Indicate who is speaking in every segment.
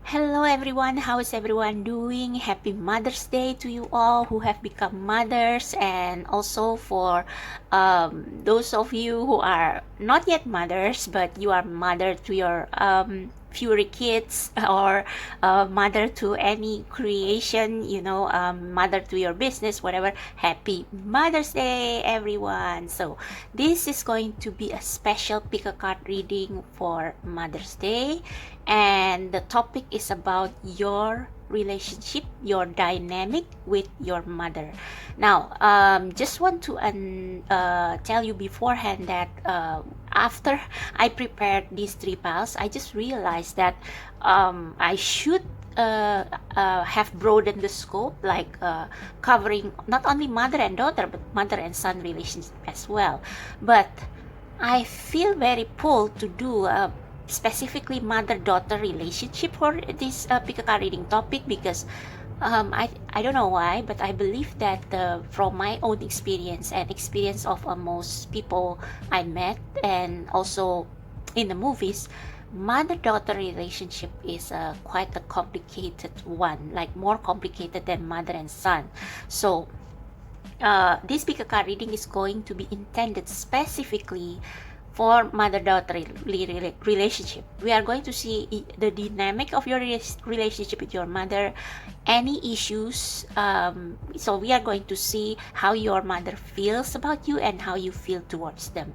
Speaker 1: Hello everyone, how is everyone doing? Happy Mother's Day to you all who have become mothers, and also for those of you who are not yet mothers but you are mother to your future kids, or mother to any creation, mother to your business, whatever. Happy Mother's Day everyone. So this is going to be a special pick a card reading for Mother's Day, and the topic is about your relationship, your dynamic with your mother. Now, just want to tell you beforehand that after I prepared these three piles, I just realized that I should have broadened the scope, like covering not only mother and daughter but mother and son relationship as well. But I feel very pulled to do specifically mother-daughter relationship for this pick a card reading topic, because I don't know why, but I believe that from my own experience and experience of most people I met, and also in the movies, mother-daughter relationship is quite a complicated one, like more complicated than mother and son. So this pick a card reading is going to be intended specifically for mother-daughter relationship. We are going to see the dynamic of your relationship with your mother, any issues. So we are going to see how your mother feels about you and how you feel towards them.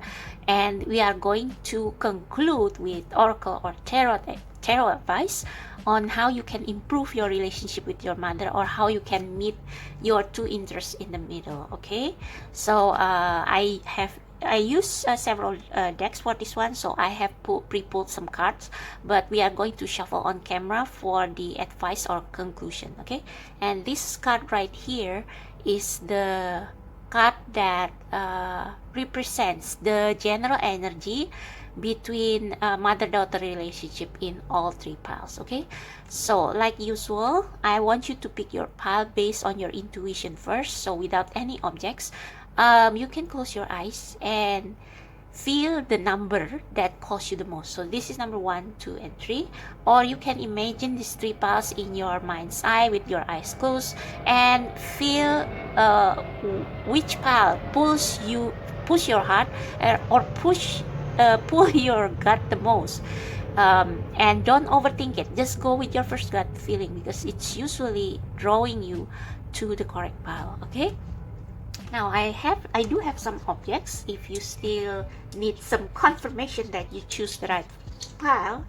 Speaker 1: And we are going to conclude with oracle or tarot advice on how you can improve your relationship with your mother, or how you can meet your two interests in the middle. Okay, so I use several decks for this one, so I have pre-pulled some cards, but we are going to shuffle on camera for the advice or conclusion. Okay, and this card right here is the card that represents the general energy between mother-daughter relationship in all three piles. Okay, so like usual, I want you to pick your pile based on your intuition first, so without any objects. You can close your eyes and feel the number that calls you the most. So this is number 1, 2, and 3. Or you can imagine these three piles in your mind's eye with your eyes closed, and feel which pile push your heart, or pull your gut the most. And don't overthink it. Just go with your first gut feeling, because it's usually drawing you to the correct pile. Okay. Now I do have some objects if you still need some confirmation that you choose the right pile.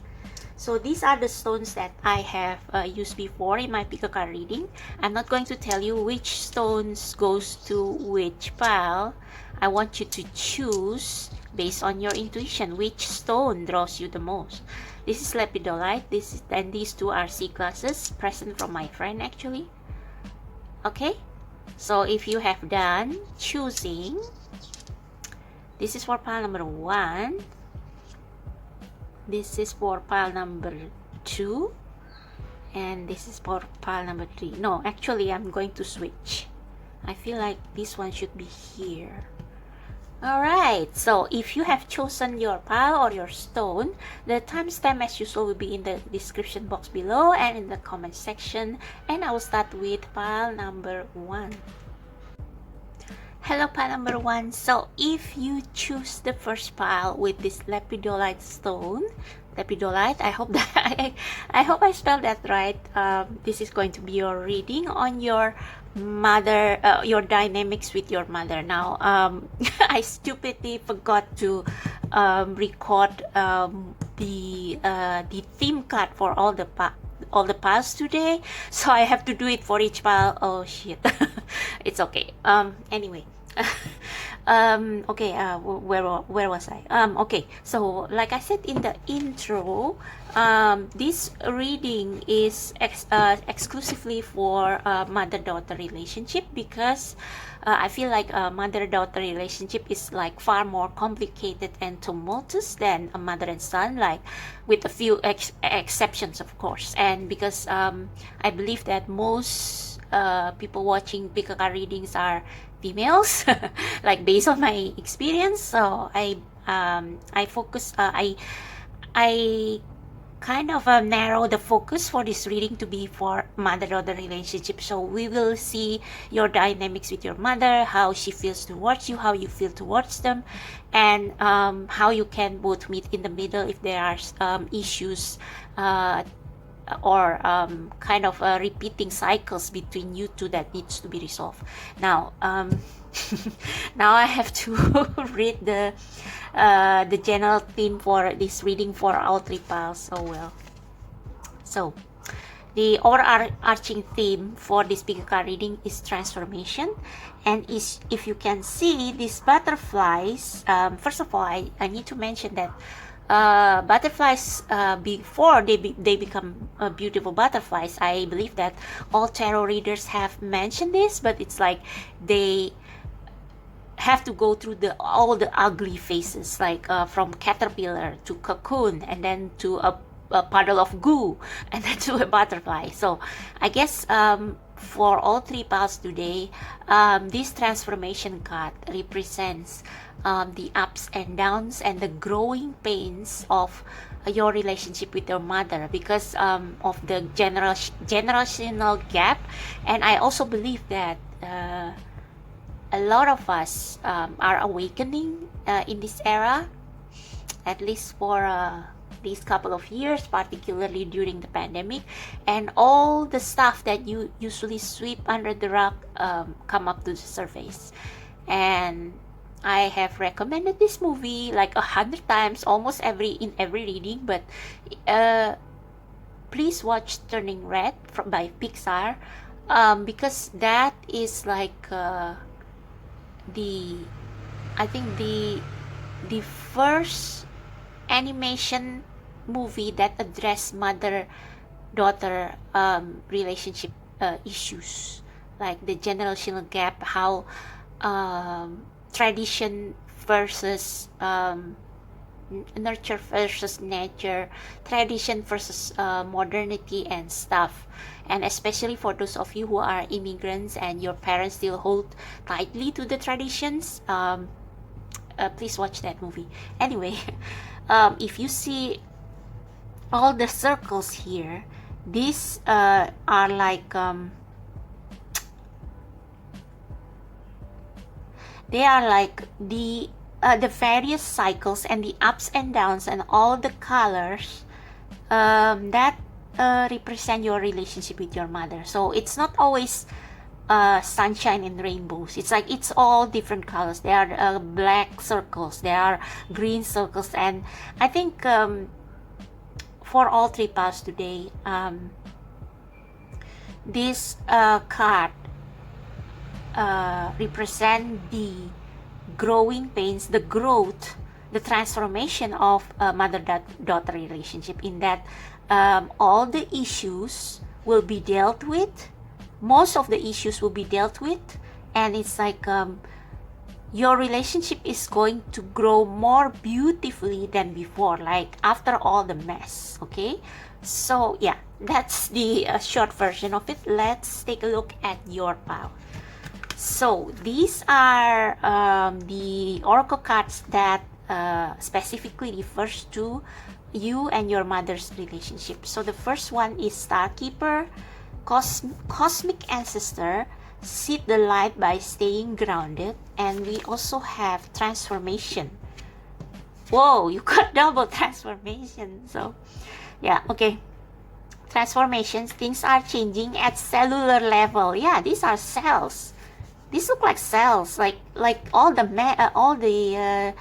Speaker 1: So these are the stones that I have used before in my pick a card reading. I'm not going to tell you which stones goes to which pile. I want you to choose based on your intuition which stone draws you the most. This is lepidolite. And these two are sea glasses, present from my friend actually. Okay. So if you have done choosing, this is for pile number 1, this is for pile number 2, and this is for pile number 3. No, actually I'm going to switch. I feel like this one should be here. Alright, so if you have chosen your pile or your stone, the timestamp as usual will be in the description box below and in the comment section, and I will start with pile number 1. Hello pile number 1. So if you choose the first pile with this lepidolite stone, lepidolite, I hope that I hope I spelled that right. This is going to be your reading on your mother, your dynamics with your mother. Now I stupidly forgot to record the theme card for all the piles today, so I have to do it for each pile. Oh shit. It's okay. Anyway. Okay, where was I? Okay, so like I said in the intro, this reading is exclusively for mother-daughter relationship, because I feel like a mother-daughter relationship is like far more complicated and tumultuous than a mother and son, like with a few exceptions of course. And because I believe that most people watching pick a card readings are females, like based on my experience. So I focus, I kind of narrow the focus for this reading to be for mother-daughter relationship. So we will see your dynamics with your mother, how she feels towards you, how you feel towards them, and how you can both meet in the middle if there are issues or kind of repeating cycles between you two that needs to be resolved. Now, now I have to read the general theme for this reading for all three piles. Oh well. So, the overarching theme for this big card reading is transformation, and if you can see these butterflies, first of all, I need to mention that butterflies before they become beautiful butterflies, I believe that all tarot readers have mentioned this, but it's like they have to go through all the ugly phases, like from caterpillar to cocoon, and then to a puddle of goo, and then to a butterfly. So I guess for all three piles today, this transformation card represents the ups and downs and the growing pains of your relationship with your mother because of the generational gap. And I also believe that a lot of us are awakening in this era, at least for these couple of years, particularly during the pandemic, and all the stuff that you usually sweep under the rug come up to the surface. And I have recommended this movie like 100 times, almost in every reading, but please watch Turning Red by Pixar, because that is like I think the first animation movie that addressed mother-daughter relationship issues, like the generational gap, how tradition versus nurture versus nature, tradition versus modernity and stuff. And especially for those of you who are immigrants and your parents still hold tightly to the traditions, please watch that movie. Anyway, if you see all the circles here, these are like they are like the various cycles and the ups and downs and all the colors that represent your relationship with your mother. So it's not always sunshine and rainbows. It's like it's all different colors. There are black circles, there are green circles, and I think for all three piles today, this card represent the growing pains, the growth, the transformation of a mother-daughter relationship, in that all the issues will be dealt with, most of the issues will be dealt with, and it's like your relationship is going to grow more beautifully than before, like after all the mess. Okay, so yeah, that's the short version of it. Let's take a look at your pile. So these are the oracle cards that specifically refers to you and your mother's relationship. So the first one is Star Keeper, Cosmic Ancestor, Seek the Light by Staying Grounded, and we also have Transformation. Whoa, you got double transformation. So yeah, okay. Transformations, things are changing at cellular level. Yeah, these are cells. These look like cells, like all the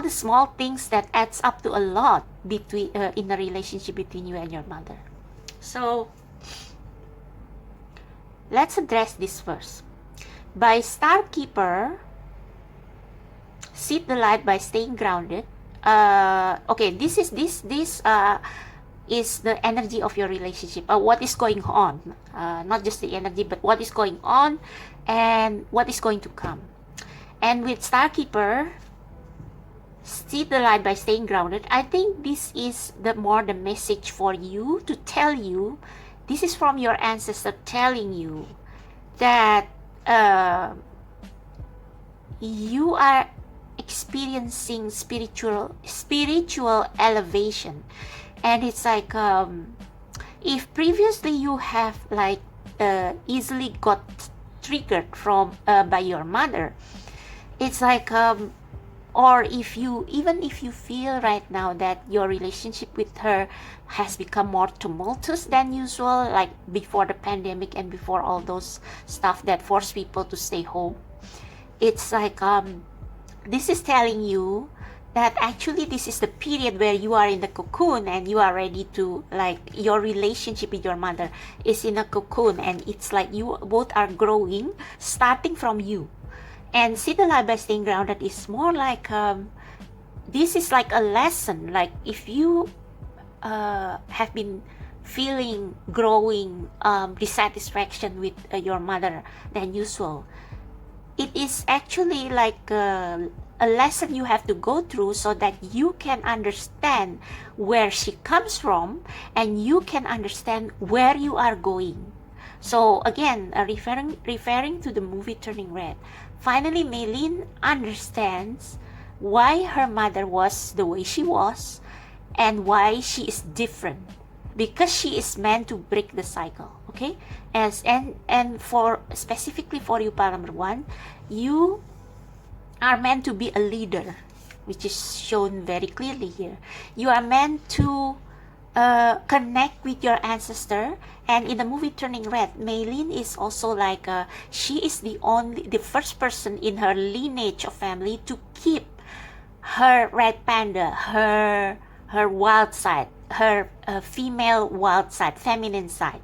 Speaker 1: small things that adds up to a lot between in the relationship between you and your mother. So let's address this first. By Star Keeper, Seek the Light by Staying Grounded. Okay, this is the energy of your relationship. What is going on? Not just the energy, but what is going on and what is going to come. And with Star Keeper, See the Light by Staying Grounded, I think this is the message for you, to tell you, this is from your ancestor telling you that you are experiencing spiritual elevation, And it's like if previously you have like easily got triggered from by your mother, it's like or if you, even if you feel right now that your relationship with her has become more tumultuous than usual, like before the pandemic and before all those stuff that force people to stay home, it's like this is telling you that actually this is the period where you are in the cocoon and you are ready to, like, your relationship with your mother is in a cocoon, and it's like you both are growing starting from you. And see the light by staying grounded is more like this is like a lesson, like if you have been feeling growing dissatisfaction with your mother than usual, it is actually like a lesson you have to go through so that you can understand where she comes from and you can understand where you are going. So again, referring to the movie Turning Red, finally Maylene understands why her mother was the way she was and why she is different, because she is meant to break the cycle. Okay, and for specifically for you, pile number one, you are meant to be a leader, which is shown very clearly here. You are meant to connect with your ancestor. And in the movie Turning Red, Maylene is also like she is the first person in her lineage of family to keep her red panda, her wild side, her female wild side, feminine side.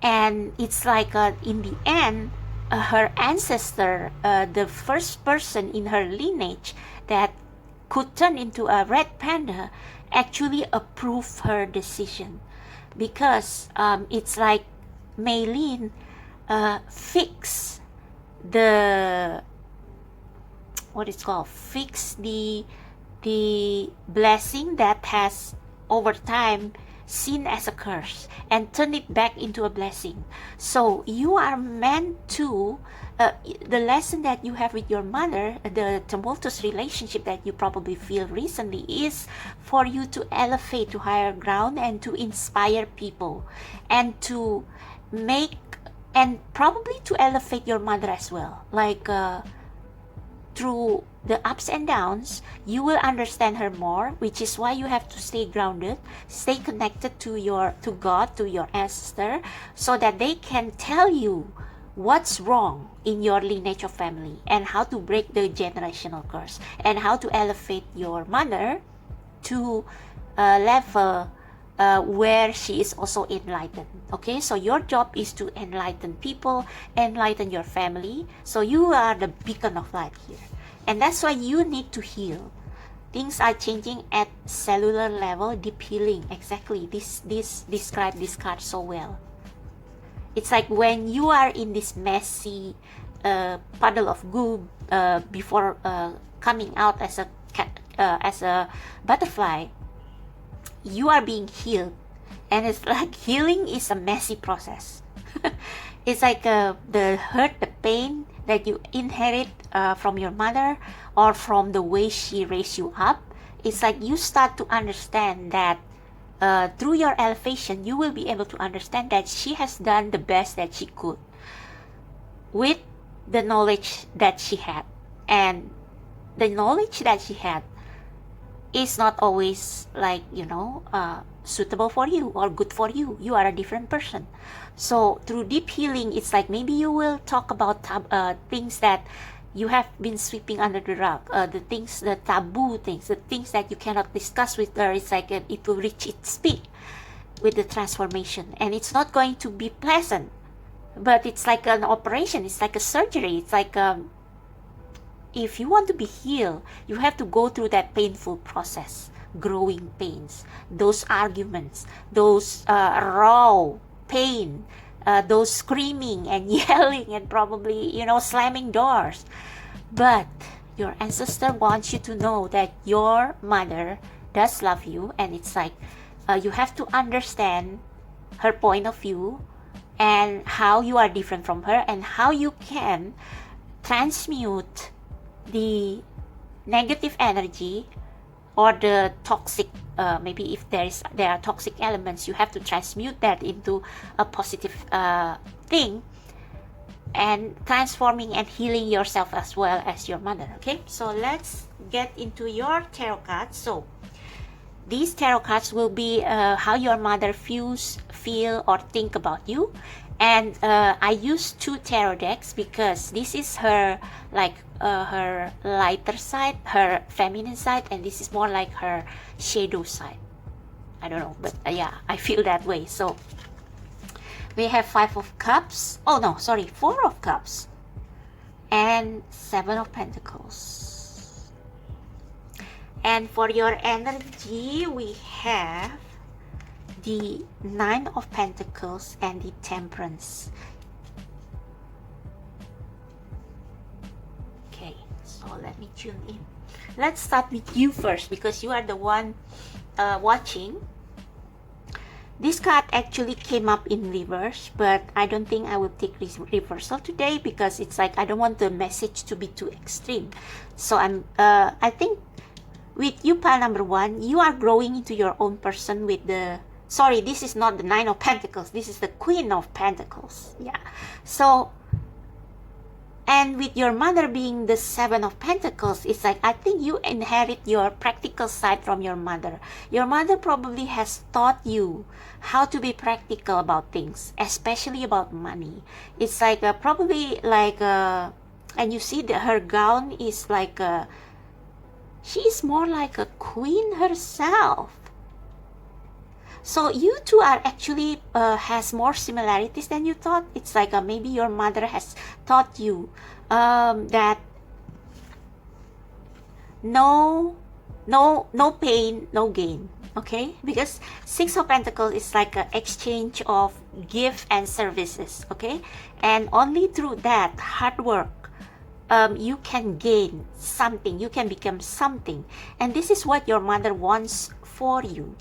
Speaker 1: And it's like in the end, her ancestor, the first person in her lineage that could turn into a red panda, actually approved her decision, because it's like Maylene fix the what it's called, fix the blessing that has over time seen as a curse and turn it back into a blessing. So you are meant to the lesson that you have with your mother, the tumultuous relationship that you probably feel recently, is for you to elevate to higher ground and to inspire people and to make, and probably to elevate your mother as well, like through the ups and downs. You will understand her more, which is why you have to stay grounded, stay connected to God, to your ancestor, so that they can tell you what's wrong in your lineage of family and how to break the generational curse and how to elevate your mother to a level where she is also enlightened. Okay, so your job is to enlighten people, enlighten your family. So you are the beacon of light here, and that's why you need to heal. Things are changing at cellular level. Deep healing, exactly. This describes this card so well. It's like when you are in this messy puddle of goo before coming out as a butterfly, you are being healed, and it's like healing is a messy process. It's like the hurt, the pain that you inherit from your mother or from the way she raised you up. It's like you start to understand that through your elevation, you will be able to understand that she has done the best that she could with the knowledge that she had. And the knowledge that she had is not always like, suitable for you or good for you. You are a different person. So through deep healing, it's like maybe you will talk about things that you have been sweeping under the rug, the taboo things, the things that you cannot discuss with her. It's like it will reach its peak with the transformation, and it's not going to be pleasant, but it's like an operation. It's like a surgery. It's like if you want to be healed, you have to go through that painful process, growing pains, those arguments, those raw pain, those screaming and yelling and probably, slamming doors. But your ancestor wants you to know that your mother does love you, and it's like you have to understand her point of view and how you are different from her and how you can transmute the negative energy or the toxic, maybe if there are toxic elements, you have to transmute that into a positive thing, and transforming and healing yourself as well as your mother. Okay, so let's get into your tarot cards. So these tarot cards will be how your mother feels, feel, or think about you. And I use 2 tarot decks because this is her like her lighter side, her feminine side, and this is more like her shadow side. I don't know, but yeah, I feel that way. So we have 5 of Cups. Oh no, sorry, 4 of Cups and 7 of Pentacles. And for your energy, we have the 9 of Pentacles and the Temperance. Okay, so let me tune in. Let's start with you first because you are the one watching. This card actually came up in reverse, but I don't think I will take reversal today because it's like I don't want the message to be too extreme. So I think with you, pile number 1, you are growing into your own person with the, sorry, this is not the 9 of Pentacles, this is the Queen of Pentacles. Yeah. So, and with your mother being the 7 of Pentacles, it's like I think you inherit your practical side from your mother. Your mother probably has taught you how to be practical about things, especially about money. It's like probably like and you see that her gown is like she is more like a queen herself. So you two are actually has more similarities than you thought. It's like maybe your mother has taught you that no pain, no gain. Okay, because 6 of Pentacles is like an exchange of gift and services. Okay, and only through that hard work you can gain something, you can become something, and this is what your mother wants for you.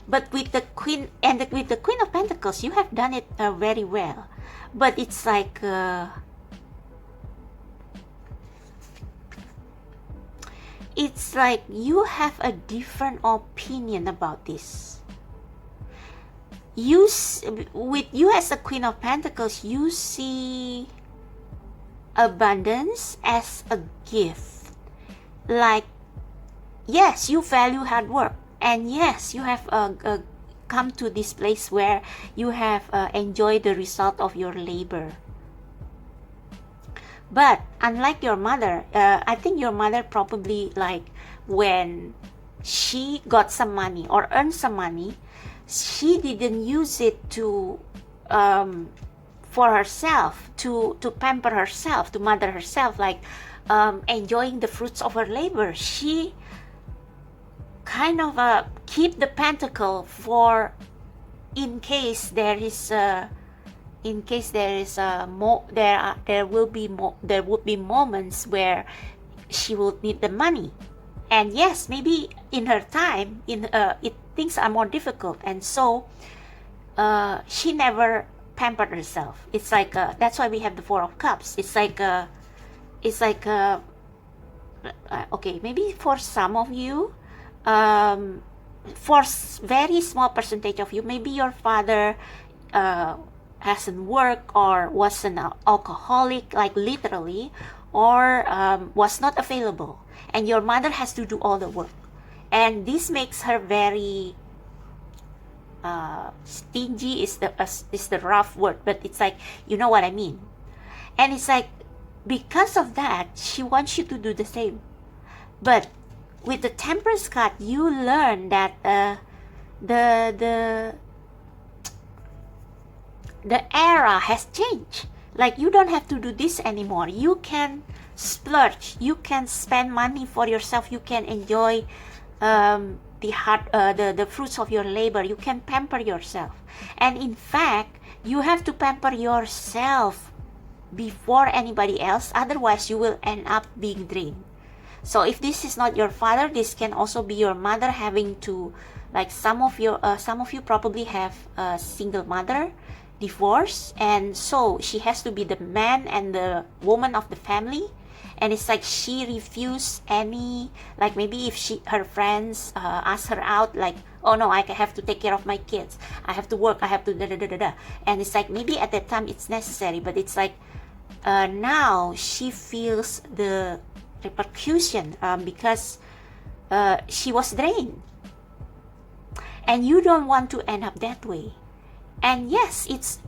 Speaker 1: But with the Queen and with the Queen of Pentacles, you have done it very well. But it's like you have a different opinion about this. With you as a Queen of Pentacles, you see abundance as a gift. Like, yes, you value hard work, and yes, you have come to this place where you have enjoyed the result of your labor. But unlike your mother, I think your mother probably, like, when she got some money or earned some money, she didn't use it to for herself, to pamper herself, to mother herself, like enjoying the fruits of her labor. She kind of keep the pentacle for in case there is there would be moments where she would need the money. And yes, maybe in her time things are more difficult, and so she never pampered herself. It's like that's why we have the 4 of Cups. It's like okay, maybe for some of you, for very small percentage of you, maybe your father hasn't worked or was an alcoholic, like literally, or was not available, and your mother has to do all the work, and this makes her very stingy is the rough word, but it's like, you know what I mean. And it's like because of that, she wants you to do the same. But with the Temperance card, you learn that the era has changed. Like, you don't have to do this anymore. You can splurge. You can spend money for yourself. You can enjoy the fruits of your labor. You can pamper yourself. And in fact, you have to pamper yourself before anybody else. Otherwise, you will end up being drained. So if this is not your father, this can also be your mother having to, like, some of you probably have a single mother, divorce, and so she has to be the man and the woman of the family. And it's like she refused any, like maybe if her friends ask her out, like, oh no, I have to take care of my kids, I have to work, I have to da da da da da. And it's like maybe at that time it's necessary, but it's like now she feels the repercussion because she was drained. And you don't want to end up that way. And yes, it's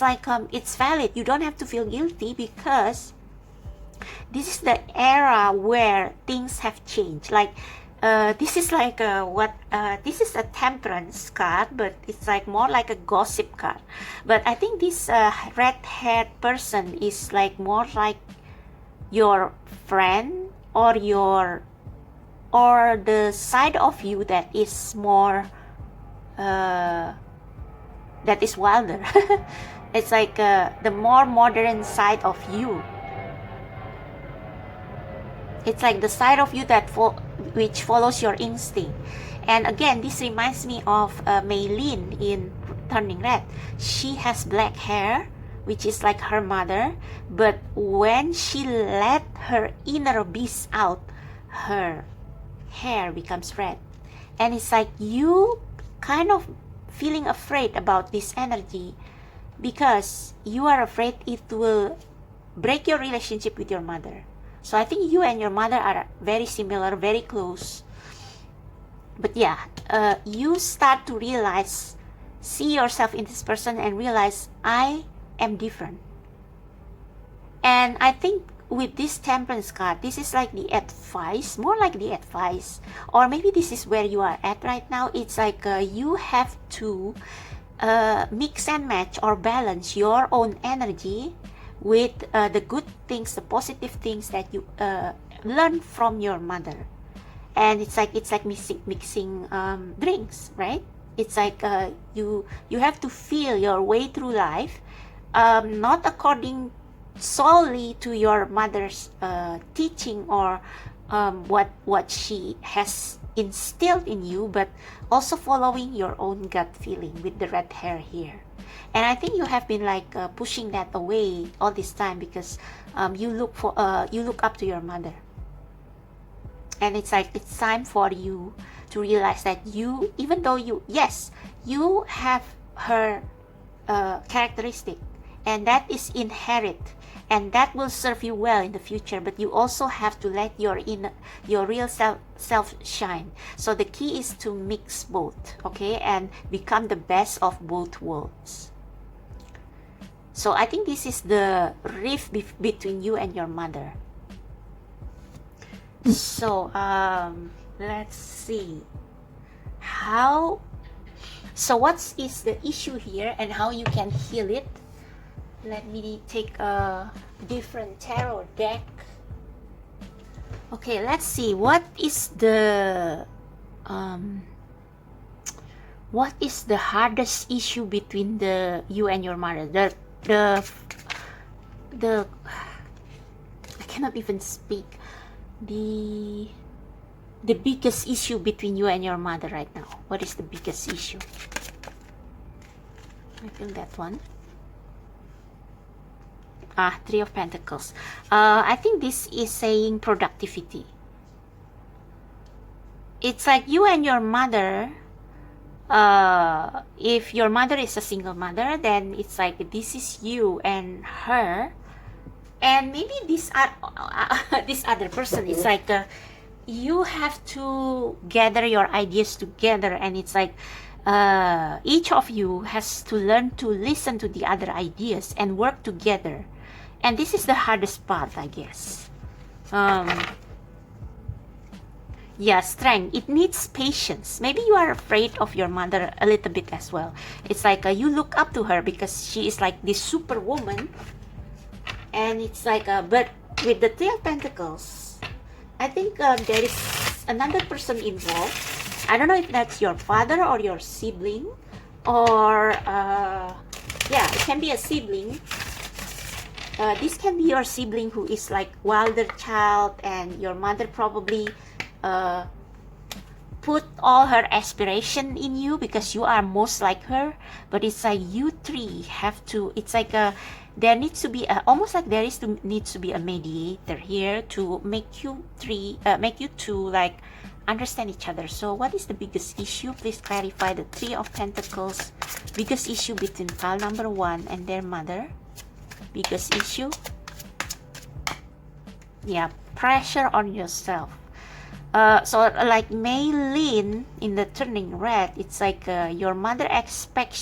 Speaker 1: like it's valid. You don't have to feel guilty because this is the era where things have changed. Like this is like this is a temperance card, but it's like more like a gossip card. But I think this red-haired person is like more like your friend or the side of you that is more that is wilder. It's like the more modern side of you. It's like the side of you that which follows your instinct. And again, this reminds me of Maylin in Turning Red. She has black hair, which is like her mother, but when she let her inner beast out, her hair becomes red. And it's like you kind of feeling afraid about this energy because you are afraid it will break your relationship with your mother. So I think you and your mother are very similar, very close. But yeah, you start to realize, see yourself in this person and realize, I am different. And I think with this temperance card, this is like the advice, more like the advice, or maybe this is where you are at right now. It's like you have to mix and match or balance your own energy with the good things, the positive things that you learn from your mother. And it's like mixing drinks, right? It's like you have to feel your way through life, not according solely to your mother's teaching or what she has instilled in you, but also following your own gut feeling with the red hair here. And I think you have been like pushing that away all this time because you look up to your mother. And it's like it's time for you to realize that you, even though you have her characteristic, and that is inherent, and that will serve you well in the future, but you also have to let your real self shine. So the key is to mix both, okay, and become the best of both worlds. So I think this is the rift between you and your mother. So let's see so what is the issue here and how you can heal it. Let me take a different tarot deck. Okay, let's see what is the hardest issue between you and your mother. The I cannot even speak. The biggest issue between you and your mother right now. What is the biggest issue? I feel that one. Three of Pentacles. I think this is saying productivity. It's like you and your mother, if your mother is a single mother, then it's like this is you and her, and maybe this other person. It's like you have to gather your ideas together, and it's like each of you has to learn to listen to the other ideas and work together. And this is the hardest part, I guess. Yeah, strength. It needs patience. Maybe you are afraid of your mother a little bit as well. It's like you look up to her because she is like this superwoman. And it's like, but with the Three of Pentacles, I think there is another person involved. I don't know if that's your father or your sibling. Or, yeah, it can be a sibling. This can be your sibling who is like wilder child, and your mother probably put all her aspiration in you because you are most like her, but it's like you three have to, it's like there needs to be almost like needs to be a mediator here to make you two like understand each other. So what is the biggest issue? Please clarify the Three of Pentacles. Biggest issue between pile number 1 and their mother. Biggest issue. Yeah, pressure on yourself. So like may lean in the turning red, it's like your mother expect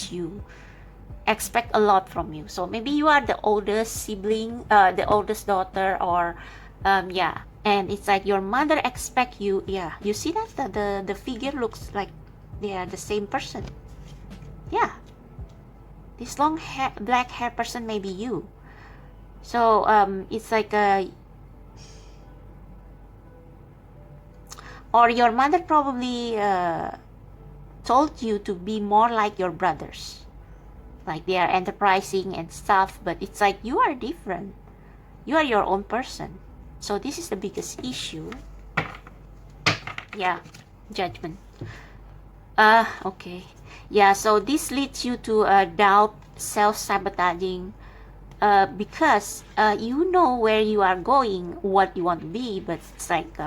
Speaker 1: a lot from you. So maybe you are the oldest sibling, the oldest daughter, or yeah, and it's like your mother expect you. Yeah, you see that the figure looks like they are the same person. Yeah, this long hair, black hair person may be you. So it's like or your mother probably told you to be more like your brothers, like they are enterprising and stuff, but it's like you are different. You are your own person. So this is the biggest issue. Yeah, Judgment. Okay. Yeah, so this leads you to doubt, self-sabotaging, because you know where you are going, what you want to be, but it's like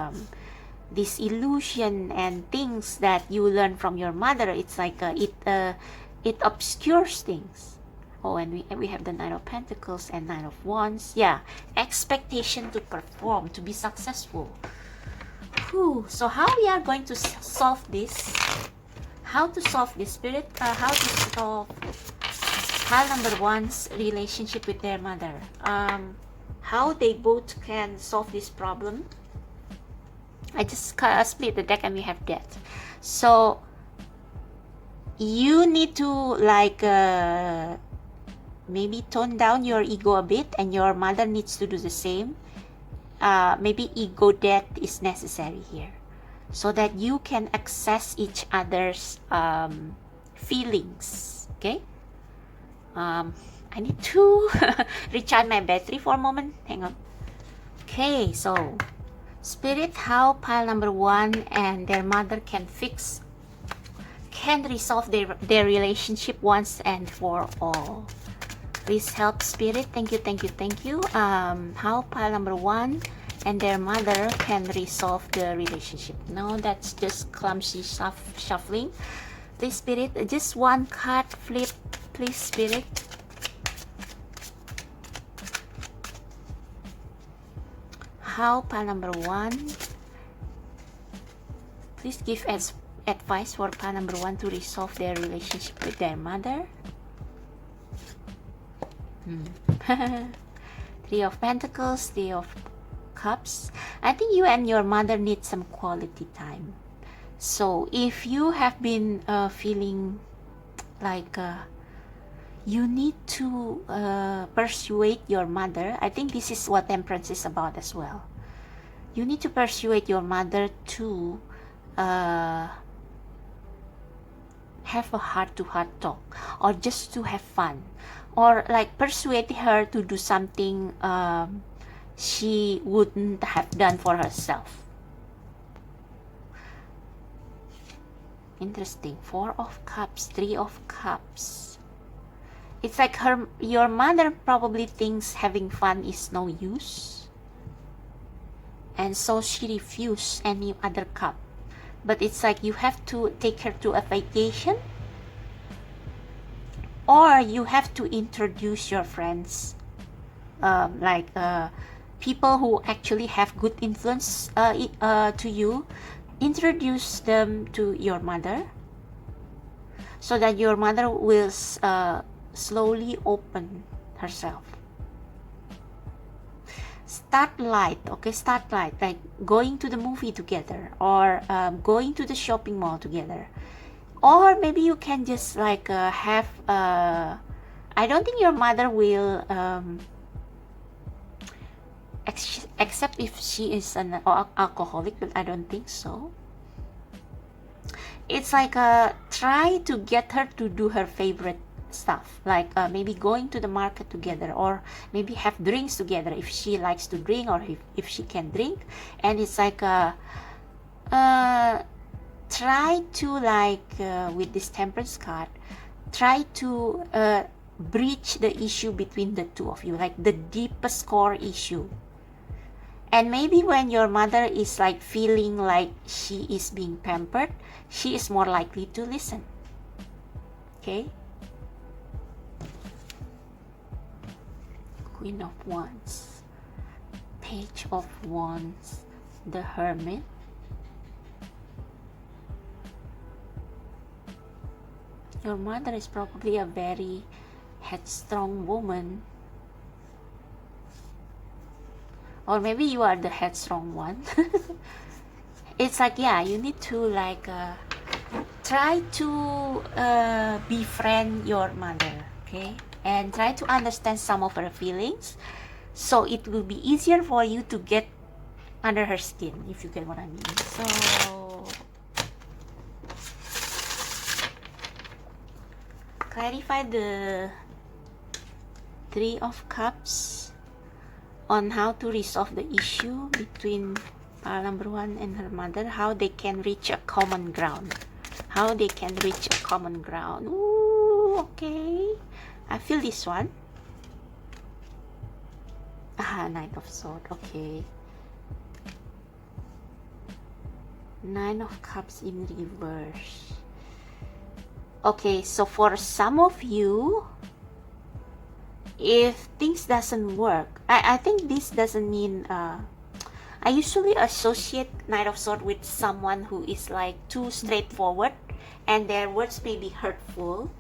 Speaker 1: this illusion and things that you learn from your mother, it's like it obscures things. Oh, and we have the Knight of Pentacles and Knight of Wands. Yeah, expectation to perform, to be successful. Whew. So how we are going to solve this? How to solve this, Spirit? How to solve pile number 1's relationship with their mother? How they both can solve this problem? I just split the deck and we have that. So you need to like maybe tone down your ego a bit, and your mother needs to do the same. Maybe ego death is necessary here so that you can access each other's feelings. Okay. I need to recharge my battery for a moment. Hang on. Okay, so Spirit, how pile number 1 and their mother can resolve their relationship once and for all. Please help, Spirit. Thank you, thank you, thank you. How pile number 1 and their mother can resolve the relationship. No, that's just clumsy shuffling. Please, Spirit, just one card flip, please, Spirit. How pile number 1, please give advice for pile number 1 to resolve their relationship with their mother. Three of Pentacles, Three of Cups. I think you and your mother need some quality time. So if you have been feeling like you need to persuade your mother, I think this is what Temperance is about as well. You need to persuade your mother to have a heart-to-heart talk, or just to have fun, or like persuade her to do something she wouldn't have done for herself. Interesting. Four of Cups, Three of Cups. It's like your mother probably thinks having fun is no use, and so she refused any other cup. But it's like you have to take her to a vacation, or you have to introduce your friends, people who actually have good influence to you. Introduce them to your mother, so that your mother will slowly open herself. Start light, okay? Start light, like going to the movie together, or going to the shopping mall together, or maybe you can just like have. I don't think your mother will except if she is an alcoholic, but I don't think so. It's like try to get her to do her favorite stuff, like maybe going to the market together, or maybe have drinks together if she likes to drink, or if she can drink. And it's like try to with this Temperance card, try to breach the issue between the two of you, like the deepest core issue. And maybe when your mother is like feeling like she is being pampered, she is more likely to listen. Okay? Queen of Wands, Page of Wands, the Hermit, your mother is probably a very headstrong woman, or maybe you are the headstrong one. It's like, yeah, you need to like try to befriend your mother, okay, and try to understand some of her feelings, so it will be easier for you to get under her skin, if you get what I mean. So clarify the Three of Cups on how to resolve the issue between number one and her mother, how they can reach a common ground. How they can reach a common ground. Ooh, okay. I feel this one. Knight of Swords, okay. Nine of Cups in reverse. Okay, so for some of you, if things doesn't work, I think this doesn't mean I usually associate Knight of Swords with someone who is like too straightforward and their words may be hurtful.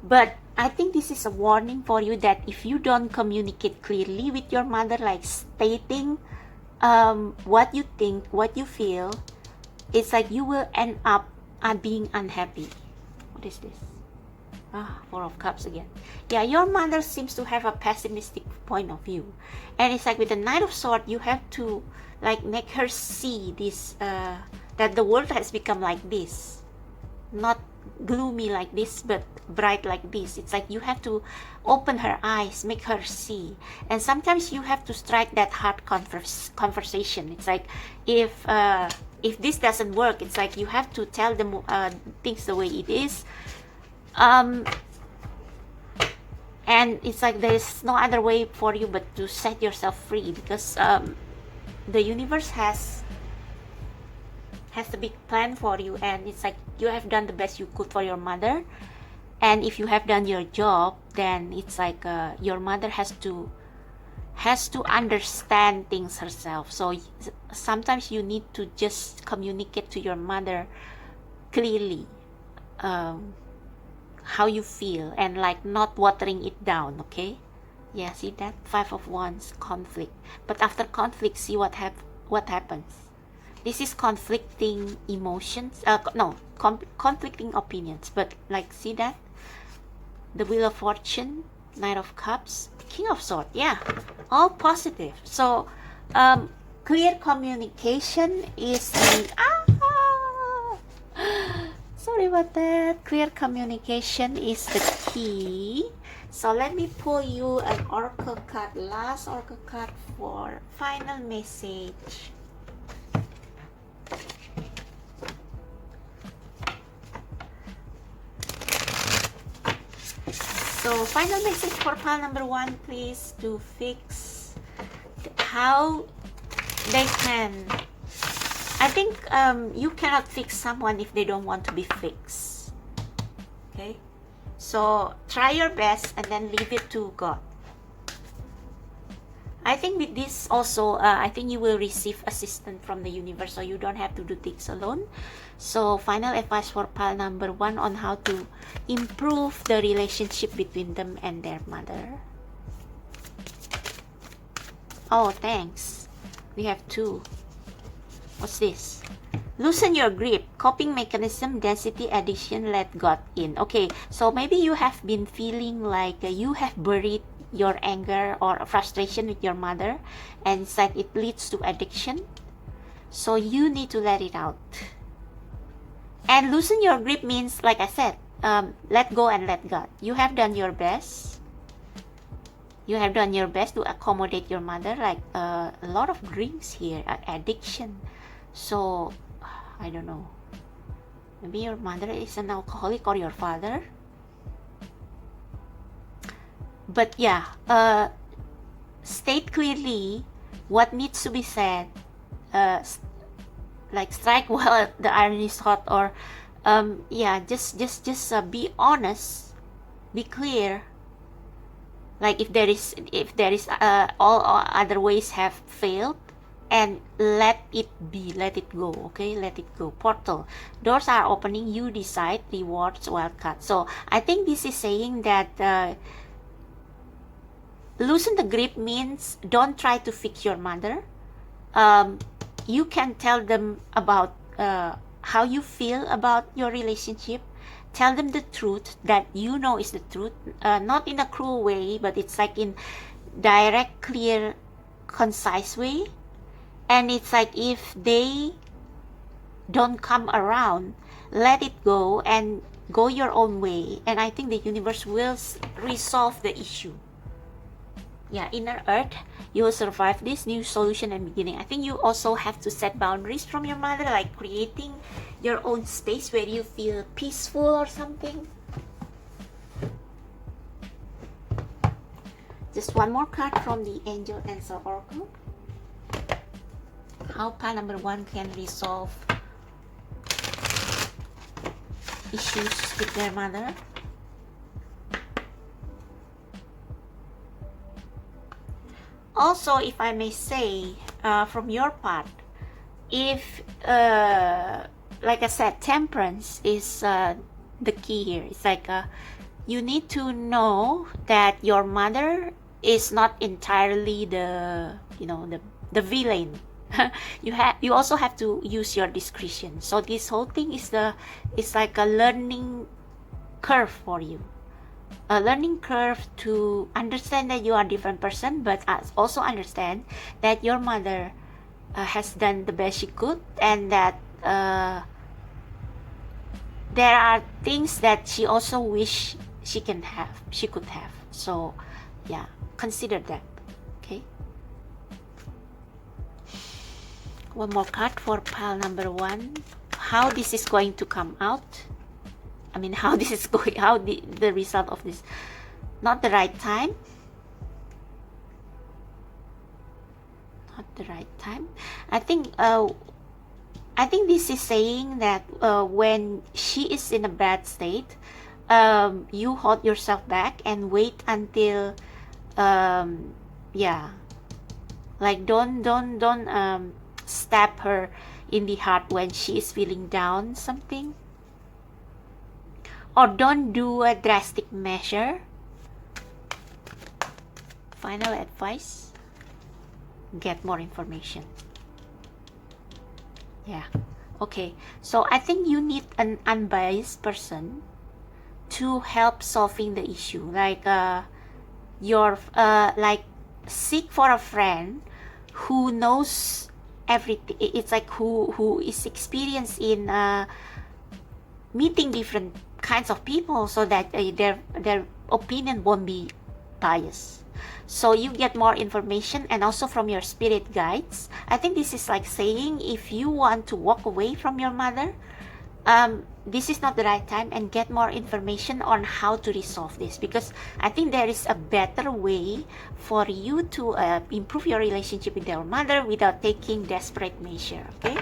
Speaker 1: But I think this is a warning for you that if you don't communicate clearly with your mother, like stating what you think, what you feel, it's like you will end up being unhappy. What is this? Four of Cups again. Yeah, your mother seems to have a pessimistic point of view, and it's like with the Knight of Swords, you have to like make her see this that the world has become like this, not gloomy like this, but bright like this. It's like you have to open her eyes, make her see, and sometimes you have to strike that hard conversation. It's like if this doesn't work, it's like you have to tell them things the way it is. And it's like there's no other way for you but to set yourself free, because the universe has a big plan for you, and it's like you have done the best you could for your mother, and if you have done your job, then it's like your mother has to understand things herself. So sometimes you need to just communicate to your mother clearly how you feel, and like not watering it down. Okay, yeah, see that? Five of Wands, conflict. But after conflict, see what happens. This is conflicting emotions, conflicting opinions, but like, see that? The Wheel of Fortune, Knight of Cups, King of Swords. Yeah, all positive. So clear communication is the sorry about that. Clear communication is the key. So let me pull you an oracle card, last oracle card for final message. So final message for pile number one, please, to fix how they can. I think you cannot fix someone if they don't want to be fixed. Okay, so try your best and then leave it to God. I think with this also, I think you will receive assistance from the universe, so you don't have to do things alone. So final advice for pile number one on how to improve the relationship between them and their mother. Oh, thanks. We have two. What's this? Loosen your grip, coping mechanism, density, addiction, let God in. Okay, so maybe you have been feeling like you have buried your anger or frustration with your mother, and it's like it leads to addiction. So you need to let it out. And loosen your grip means, like I said, let go and let God. You have done your best. You have done your best to accommodate your mother, like a lot of drinks here, addiction. So I don't know. Maybe your mother is an alcoholic or your father. But yeah, state clearly what needs to be said. Like strike while the iron is hot, or yeah, just be honest, be clear. Like if there is all other ways have failed, and let it be, let it go. Okay, let it go. Portal, doors are opening, you decide. Rewards, wildcard. So I think this is saying that loosen the grip means don't try to fix your mother. You can tell them about how you feel about your relationship. Tell them the truth that you know is the truth, not in a cruel way, but it's like in direct, clear, concise way. And it's like if they don't come around, let it go and go your own way, and I think the universe will resolve the issue. Yeah, inner earth, you will survive this. New solution and beginning. I think you also have to set boundaries from your mother, like creating your own space where you feel peaceful or something. Just one more card from the Angel Answer Oracle. How pile number 1 can resolve issues with their mother. Also, if I may say, from your part, if like I said, temperance is the key here. It's like you need to know that your mother is not entirely the the villain. You also have to use your discretion. So this whole thing is like a learning curve for you. A learning curve to understand that you are a different person, but also understand that your mother has done the best she could, and that there are things that she also wish she could have. So yeah, consider that. Okay, one more card for pile number 1. How this is going to come out. I mean, how this is going, how the result of this. Not the right time. Not the right time. I think this is saying that when she is in a bad state, you hold yourself back and wait until, yeah, like don't stab her in the heart when she is feeling down, something. Or don't do a drastic measure. Final advice, get more information. Yeah, okay, so I think you need an unbiased person to help solving the issue. Like like seek for a friend who knows everything. It's like who is experienced in meeting different kinds of people, so that their opinion won't be biased. So you get more information, and also from your spirit guides. I think this is like saying, if you want to walk away from your mother, this is not the right time, and get more information on how to resolve this, because I think there is a better way for you to improve your relationship with your mother without taking desperate measure. Okay,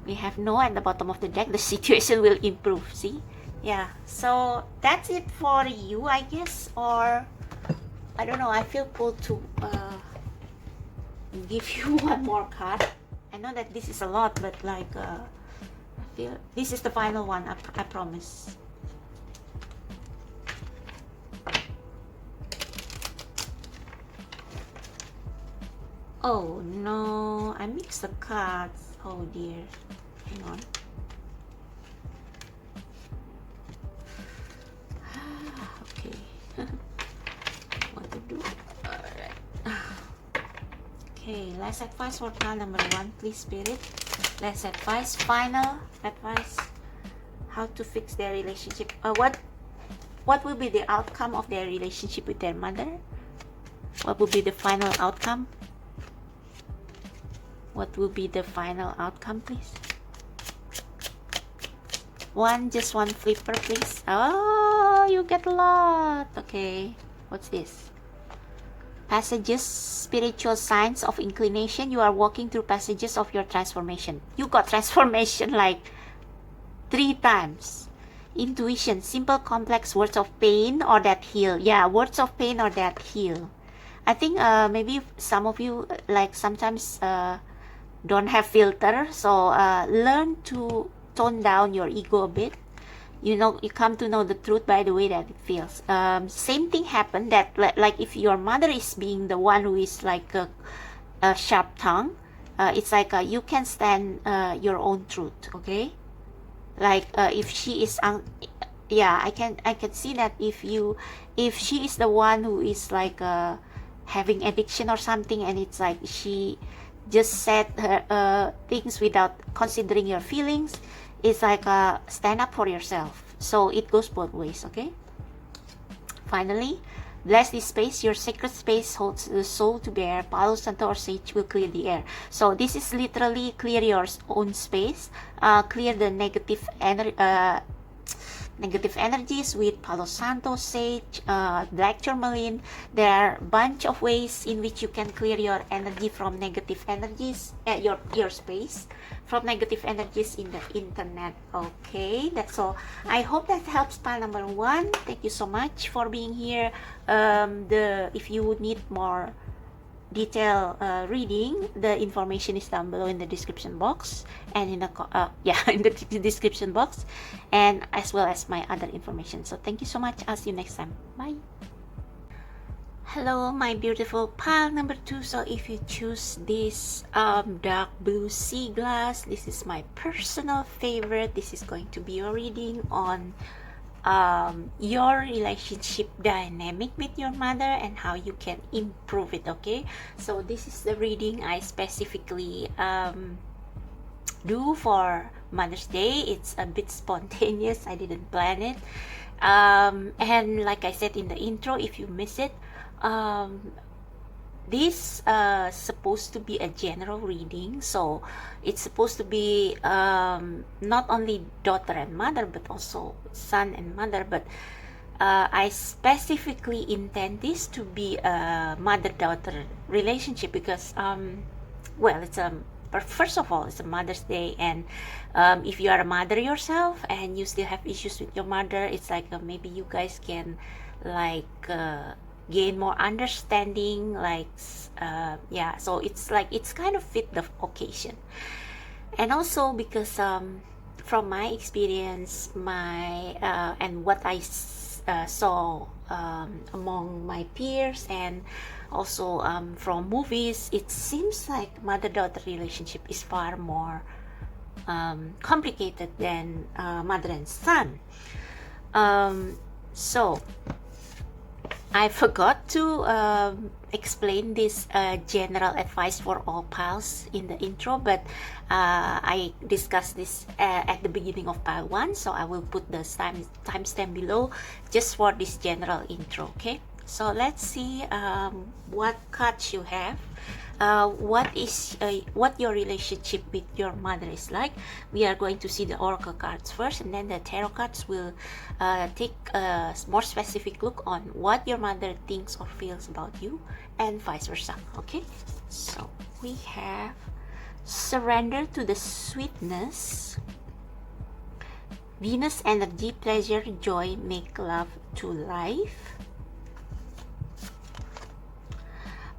Speaker 1: we have no at the bottom of the deck. The situation will improve. See, yeah, so that's it for you, I guess. Or I don't know, I feel pulled to give you one more card. I know that this is a lot, but like I feel this is the final one. I promise. Oh no, I mixed the cards. Oh dear, hang on. Okay. What to do? Alright. Okay, last advice for pile number 1, please, spirit. Last advice, final advice. How to fix their relationship. What will be the outcome of their relationship with their mother? What will be the final outcome? What will be the final outcome, please? Just one flipper, please. Oh, you get a lot. Okay, what's this? Passages, spiritual signs of inclination. You are walking through passages of your transformation. You got transformation like 3 times. Intuition, simple complex words of pain or that heal. Yeah, words of pain or that heal. I think maybe some of you like sometimes don't have filter, so learn to tone down your ego a bit. You know, you come to know the truth by the way that it feels. Same thing happened that like if your mother is being the one who is like a sharp tongue, it's like you can stand your own truth. Okay, like if she is yeah, I can see that if she is the one who is like having addiction or something, and it's like she just said her things without considering your feelings, it's like stand up for yourself. So it goes both ways. Okay, finally, bless this space. Your sacred space holds the soul to bear. Palo Santo or sage will clear the air. So this is literally clear your own space, clear the negative energies with Palo Santo, sage, black tourmaline. There are a bunch of ways in which you can clear your energy from negative energies, your space from negative energies in the internet. Okay, that's all. I hope that helps pile number 1. Thank you so much for being here. If you need more detailed reading, the information is down below in the description box and in the in the description box, and as well as my other information. So thank you so much. I'll see you next time. Bye. Hello, my beautiful pile number 2. So if you choose this dark blue sea glass, this is my personal favorite. This is going to be your reading on your relationship dynamic with your mother and how you can improve it. Okay, so this is the reading I specifically do for Mother's Day. It's a bit spontaneous, I didn't plan it, and like I said in the intro, if you miss it, this supposed to be a general reading, so it's supposed to be not only daughter and mother but also son and mother, but I specifically intend this to be a mother-daughter relationship because well, it's first of all, it's a Mother's Day, and if you are a mother yourself and you still have issues with your mother, it's like maybe you guys can like gain more understanding, like yeah, so it's like it's kind of fit the occasion. And also because from my experience, my and what I saw among my peers, and also from movies, it seems like mother-daughter relationship is far more complicated than mother and son. So I forgot to explain this general advice for all piles in the intro, but I discussed this at the beginning of pile 1, so I will put the timestamp below just for this general intro. Okay, so let's see what cards you have. What your relationship with your mother is like. We are going to see the oracle cards first, and then the tarot cards will take a more specific look on what your mother thinks or feels about you, and vice versa. Okay, so we have surrender to the sweetness, Venus energy, pleasure, joy, make love to life,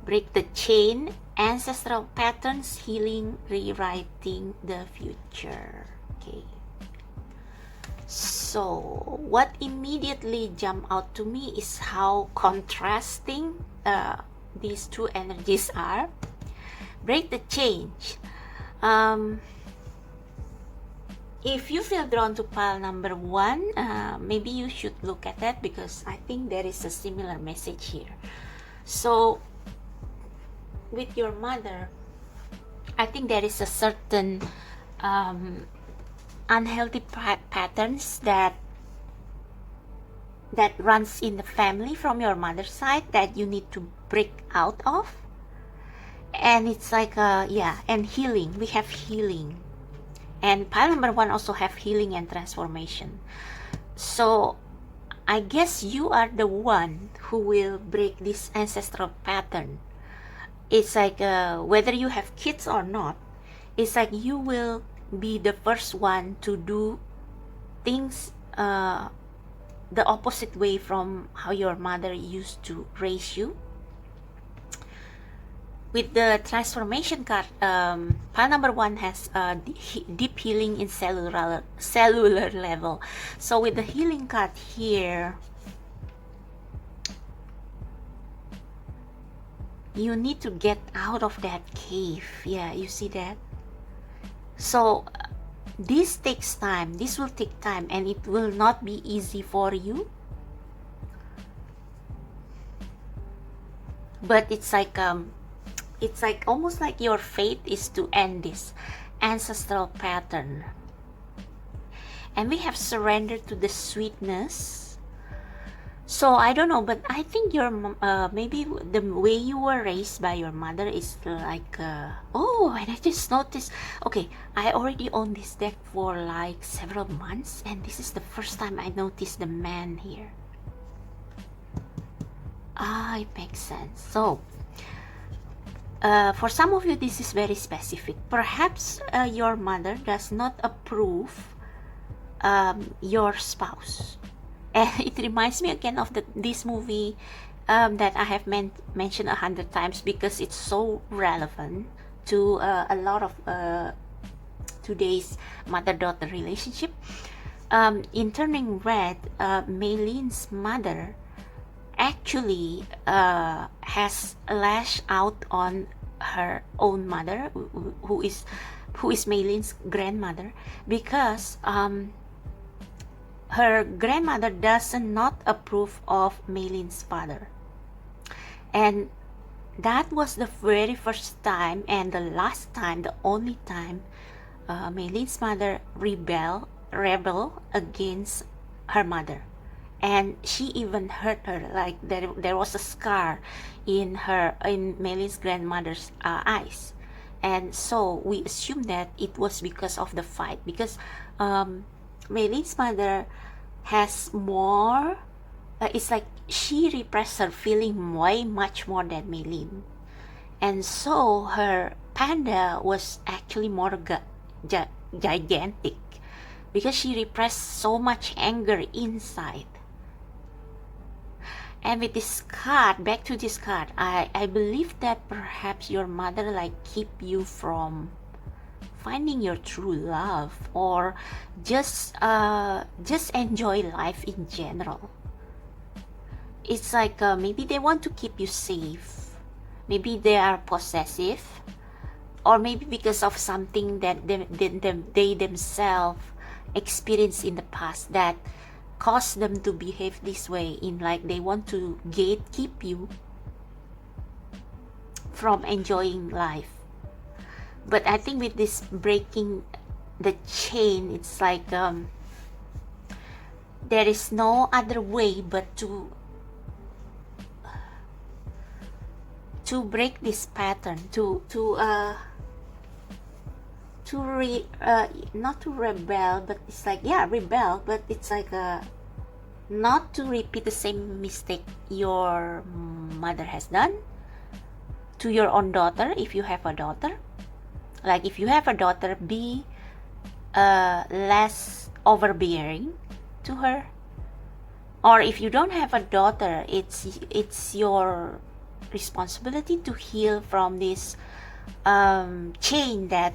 Speaker 1: break the chain, ancestral patterns, healing, rewriting the future. Okay, so what immediately jumped out to me is how contrasting these two energies are. Break the change. If you feel drawn to pile number 1, maybe you should look at that, because I think there is a similar message here. So with your mother, I think there is a certain unhealthy patterns that runs in the family from your mother's side that you need to break out of. And it's like yeah, and healing. We have healing, and pile number 1 also have healing and transformation. So I guess you are the one who will break this ancestral pattern. It's like whether you have kids or not, it's like you will be the first one to do things the opposite way from how your mother used to raise you. With the transformation card, pile number 1 has deep healing in cellular level. So with the healing card here, you need to get out of that cave. Yeah, you see that? So this takes time. This will take time, and it will not be easy for you. But it's like almost like your fate is to end this ancestral pattern. And we have surrendered to the sweetness. So I don't know, but I think your maybe the way you were raised by your mother is like oh, and I just noticed, okay, I already own this deck for like several months, and this is the first time I noticed the man here. It makes sense. So for some of you, this is very specific. Perhaps your mother does not approve your spouse. And it reminds me again of this movie that I have mentioned 100 times, because it's so relevant to a lot of today's mother-daughter relationship. In Turning Red, Maylene's mother actually has lashed out on her own mother, who is Maylene's grandmother, because her grandmother does not approve of Maylene's father. And that was the very first time, and the last time, the only time Maylene's mother rebel against her mother. And she even hurt her, like there was a scar in Maylene's grandmother's eyes. And so we assume that it was because of the fight, because Maylene's mother has more, it's like she repressed her feeling way much more than Maylene. And so her panda was actually more gigantic, because she repressed so much anger inside. And with this card, back to this card, I believe that perhaps your mother like keep you from finding your true love, or just enjoy life in general. It's like maybe they want to keep you safe, maybe they are possessive, or maybe because of something that they themselves experienced in the past that caused them to behave this way, in like they want to gatekeep you from enjoying life. But I think with this breaking the chain, it's like there is no other way but to break this pattern, not to rebel, but it's like, yeah, rebel, but it's like not to repeat the same mistake your mother has done to your own daughter. If you have a daughter, like if you have a daughter, be less overbearing to her. Or if you don't have a daughter, it's your responsibility to heal from this chain that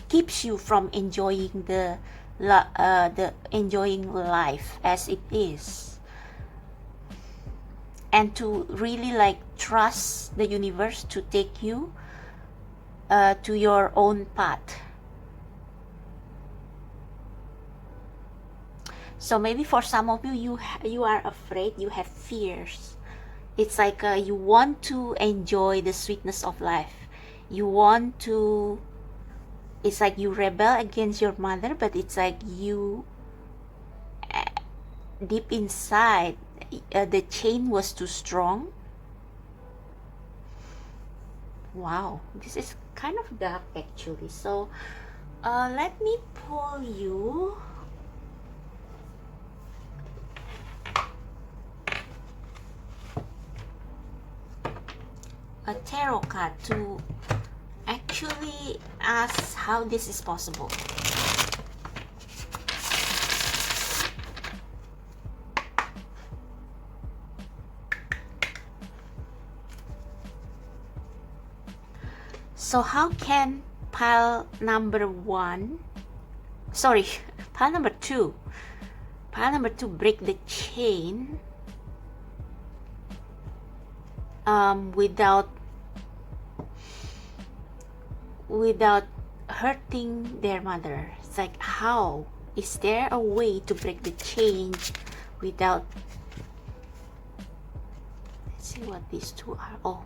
Speaker 1: keeps you from enjoying the enjoying life as it is, and to really like trust the universe to take you to your own path. So maybe for some of you, you are afraid, you have fears. It's like you want to enjoy the sweetness of life. You want to, it's like you rebel against your mother, but it's like you, deep inside, the chain was too strong. Wow, this is kind of dark actually. So let me pull you a tarot card to actually ask how this is possible. So how can pile number 1, sorry, pile number 2 break the chain without hurting their mother? It's like, how is there a way to break the chain without, let's see what these two are. Oh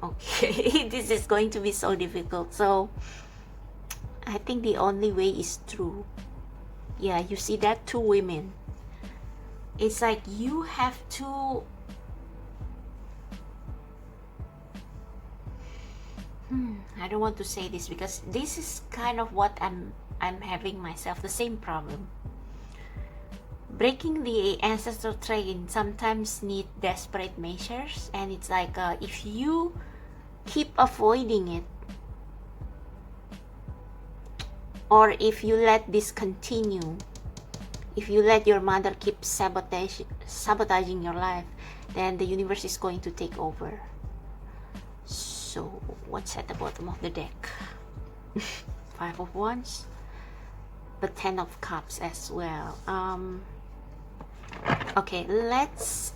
Speaker 1: okay, this is going to be so difficult. So I think the only way is through, yeah, you see that, 2 women. It's like you have to I don't want to say this because this is kind of what I'm having myself, the same problem. Breaking the ancestral train sometimes need desperate measures, and it's like if you keep avoiding it, or if you let this continue, if you let your mother keep sabotaging your life, then the universe is going to take over. So what's at the bottom of the deck? 5 of Wands, the 10 of Cups as well. Okay, let's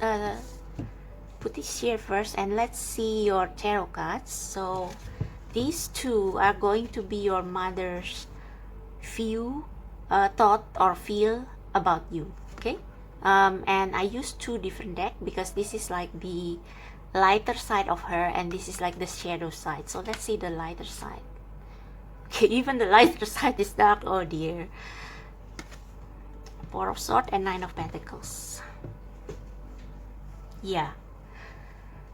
Speaker 1: put this here first and let's see your tarot cards. So these two are going to be your mother's view, thought or feel about you. Okay, and I used 2 different decks because this is like the lighter side of her and this is like the shadow side. So let's see the lighter side. Okay, even the lighter side is dark. Oh dear. 4 of Swords and 9 of Pentacles. Yeah,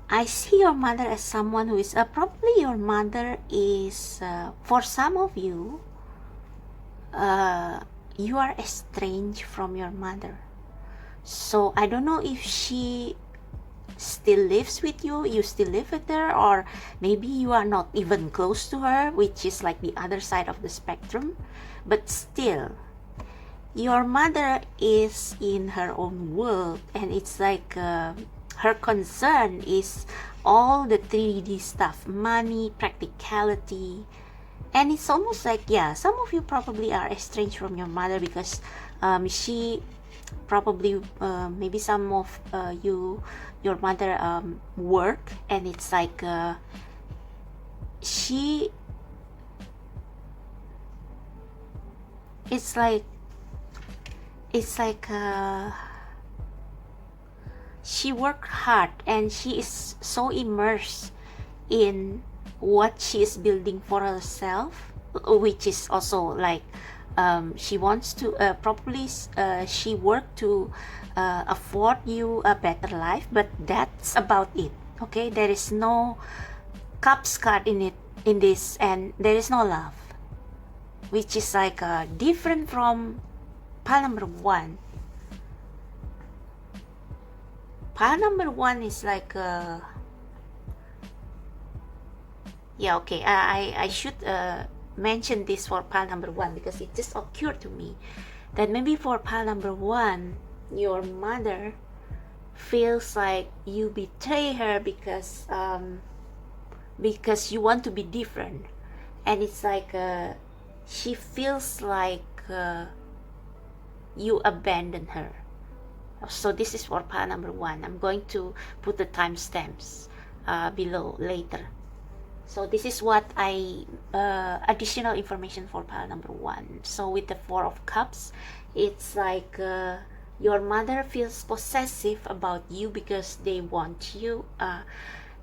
Speaker 1: I see your mother as someone who is probably your mother is for some of you, you are estranged from your mother. So I don't know if she still lives with you, you still live with her, or maybe you are not even close to her, which is like the other side of the spectrum. But still, your mother is in her own world, and it's like her concern is all the 3D stuff, money, practicality. And it's almost like, yeah, some of you probably are estranged from your mother because she probably maybe some of your mother work, and it's like she it's like she worked hard and she is so immersed in what she is building for herself, which is also like she wants to probably she worked to afford you a better life, but that's about it. Okay, there is no Cups card in this, and there is no love, which is like different from pile number 1. Pile number 1 is like yeah, okay, I should mention this for pile number 1 because it just occurred to me that maybe for pile number 1, your mother feels like you betray her because you want to be different, and it's like she feels like you abandon her. So this is for pile number 1. I'm going to put the timestamps below later. So this is what I additional information for pile number 1. So with the 4 of Cups, it's like your mother feels possessive about you because they want you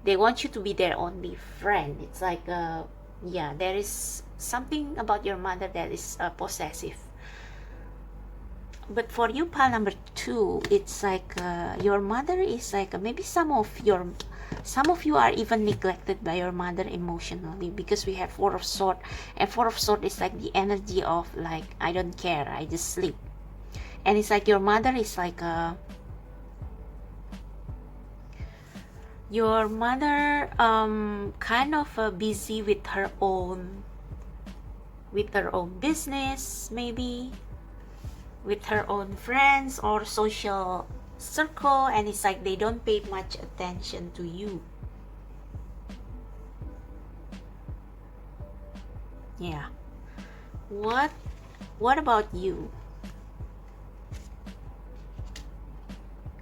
Speaker 1: to be their only friend. It's like yeah, there is something about your mother that is possessive. But for you, pile number 2, it's like your mother is like maybe some of you are even neglected by your mother emotionally, because we have 4 of Swords, and 4 of Swords is like the energy of like, I don't care, I just sleep. And it's like your mother is like your mother kind of busy with her own business, maybe with her own friends or social circle, and it's like they don't pay much attention to you. Yeah. What about you?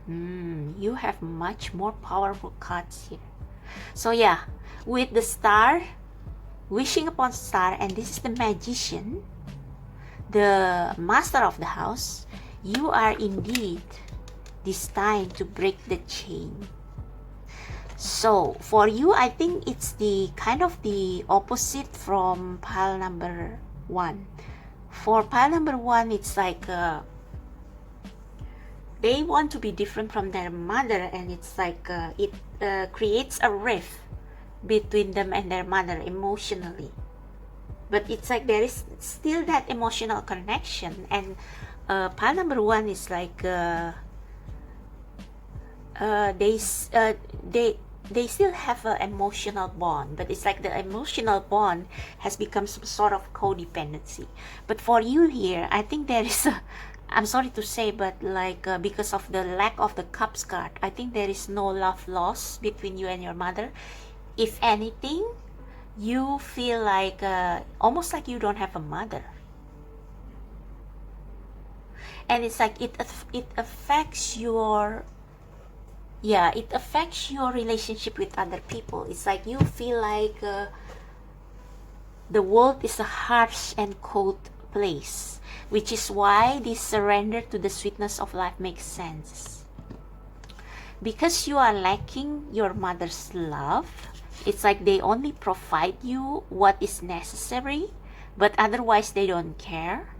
Speaker 1: You have much more powerful cards here. So yeah, with the Star, wishing upon star, and this is the Magician, the master of the house, you are indeed destined to break the chain. So for you, I think it's the kind of the opposite from pile number 1. For pile number 1, it's like they want to be different from their mother, and it's like it creates a rift between them and their mother emotionally. But it's like there is still that emotional connection, and pile number 1 is like they still have an emotional bond, but it's like the emotional bond has become some sort of codependency. But for you here, I think there is a, I'm sorry to say, but like because of the lack of the Cups card, I think there is no love lost between you and your mother. If anything, you feel like almost like you don't have a mother, and it's like it affects your, yeah, it affects your relationship with other people. It's like you feel like the world is a harsh and cold place, which is why this surrender to the sweetness of life makes sense. Because you are lacking your mother's love, it's like they only provide you what is necessary, but otherwise they don't care.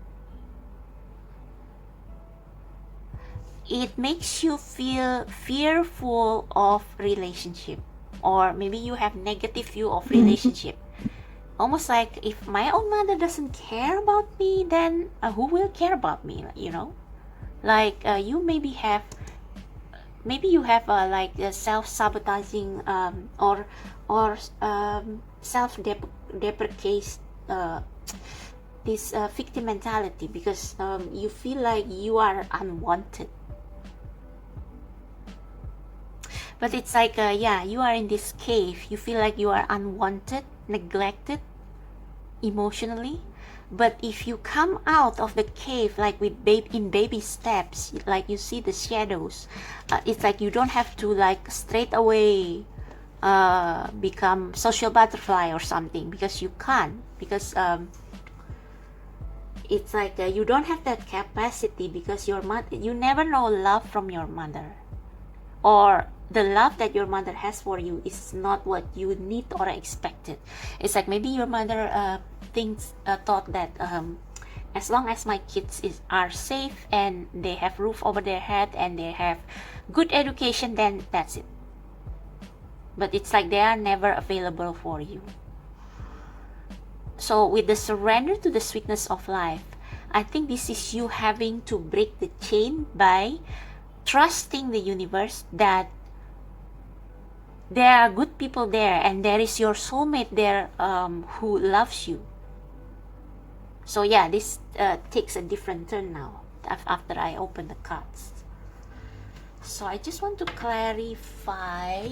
Speaker 1: It makes you feel fearful of relationship, or maybe you have negative view of relationship. Almost like, if my own mother doesn't care about me, then who will care about me, you know? Like you maybe have like a self-sabotaging or self-deprecate this victim mentality, because you feel like you are unwanted. But it's like yeah, you are in this cave, you feel like you are unwanted, neglected emotionally. But if you come out of the cave, like with in baby steps, like you see the shadows, it's like you don't have to like straight away become social butterfly or something, because you can't, because it's like you don't have that capacity, because your mother, you never know love from your mother, or the love that your mother has for you is not what you need or expected. It's like maybe your mother thought that as long as my kids are safe and they have roof over their head and they have good education, then that's it. But it's like they are never available for you. So with the surrender to the sweetness of life, I think this is you having to break the chain by trusting the universe that there are good people there, and there is your soulmate there who loves you. So yeah, this takes a different turn now after I open the cards. So I just want to clarify.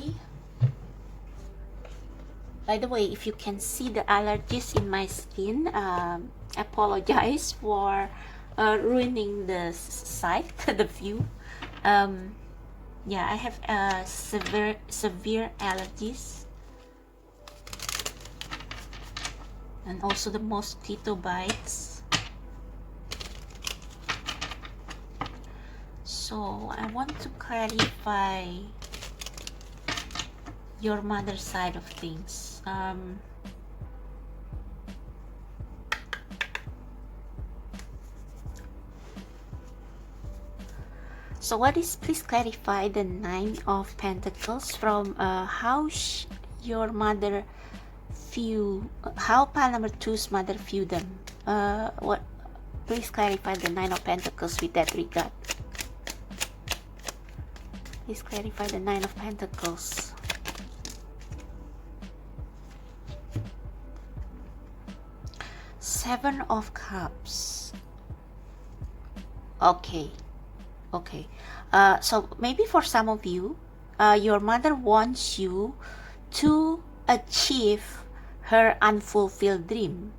Speaker 1: By the way, if you can see the allergies in my skin, I apologize for ruining the sight, the view. Yeah, I have severe allergies, and also the mosquito bites. So I want to clarify your mother's side of things. So what is, please clarify the Nine of Pentacles from how your mother view, how pile number two's mother view them. What? Please clarify the Nine of Pentacles with that regard. Please clarify the Nine of Pentacles. Seven of Cups. Okay. Okay. So maybe for some of you, your mother wants you to achieve her unfulfilled dream.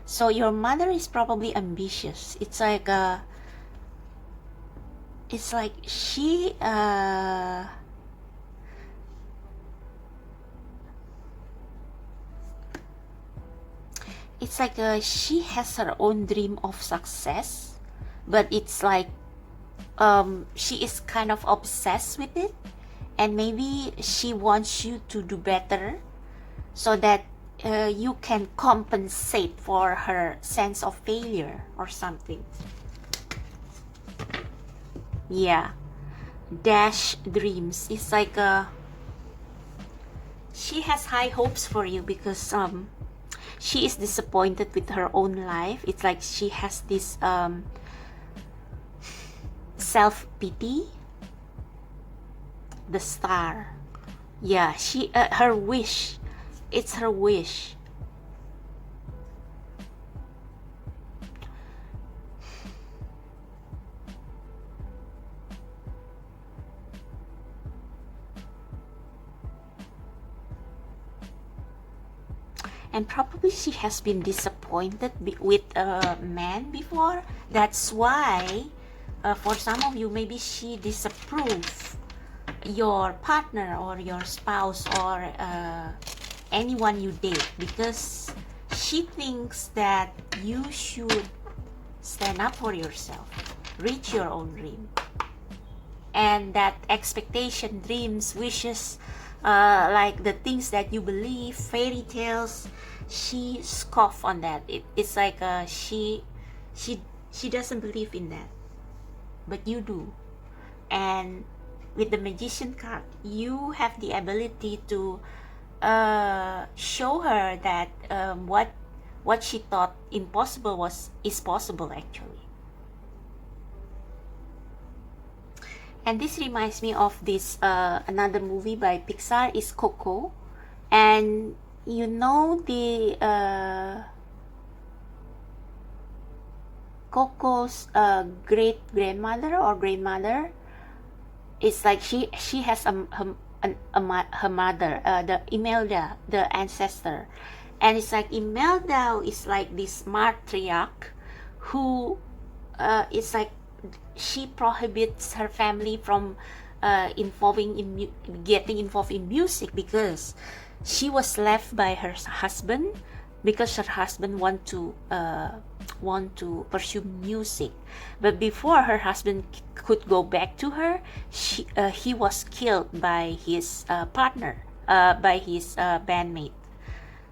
Speaker 1: So your mother is probably ambitious. It's like she she has her own dream of success, but it's like she is kind of obsessed with it, and maybe she wants you to do better so that you can compensate for her sense of failure or something. Yeah, dash dreams. It's like she has high hopes for you because she is disappointed with her own life. It's like she has this self-pity. The Star. Yeah, she her wish. It's her wish. And probably she has been disappointed with a man before. That's why for some of you, maybe she disapproves your partner or your spouse or anyone you date, because she thinks that you should stand up for yourself, reach your own dream, and that expectation, dreams, wishes, like the things that you believe, fairy tales, she scoffs on that. It's like she doesn't believe in that, but you do. And with the Magician card, you have the ability to show her that what she thought impossible is possible actually. And this reminds me of this another movie by Pixar is Coco, and you know the Coco's great grandmother or grandmother. It's like she has her mother, the Imelda, the ancestor, and it's like Imelda is like this matriarch who it's like she prohibits her family from getting involved in music, because she was left by her husband, because her husband want to pursue music. But before her husband could go back to her, he was killed by his partner, by his bandmate,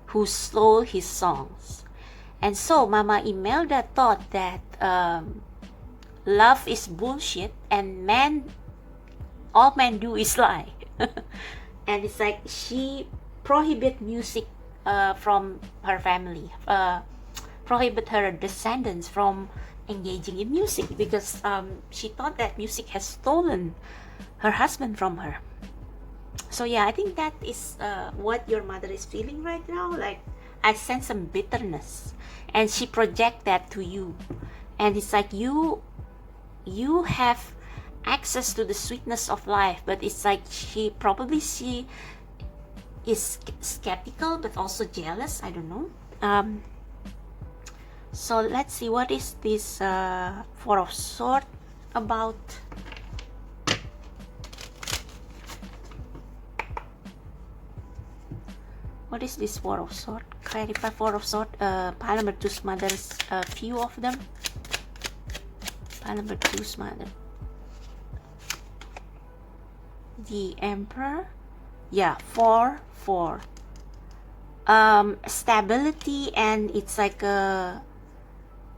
Speaker 1: who stole his songs. And so Mama Imelda thought that love is bullshit, and all men do is lie. And it's like she prohibit music from her family, prohibit her descendants from engaging in music, because she thought that music has stolen her husband from her. So yeah, I think that is what your mother is feeling right now. Like, I sense some bitterness, and she project that to you, and it's like you have access to the sweetness of life, but it's like she is skeptical but also jealous. I don't know. So let's see, what is this Four of Swords about? What is this Four of Swords? Clarify Four of Swords. Pile number two's mother's few of them. Pile number two's mother. The Emperor. Yeah, 4-4. Stability, and it's like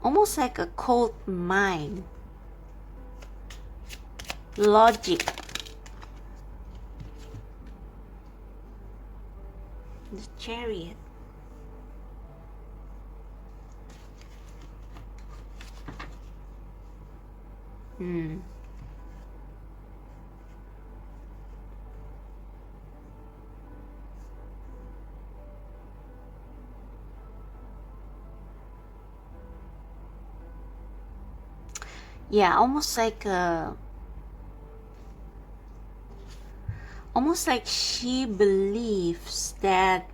Speaker 1: almost like a cold mind. logic, the Chariot. Yeah, almost like she believes that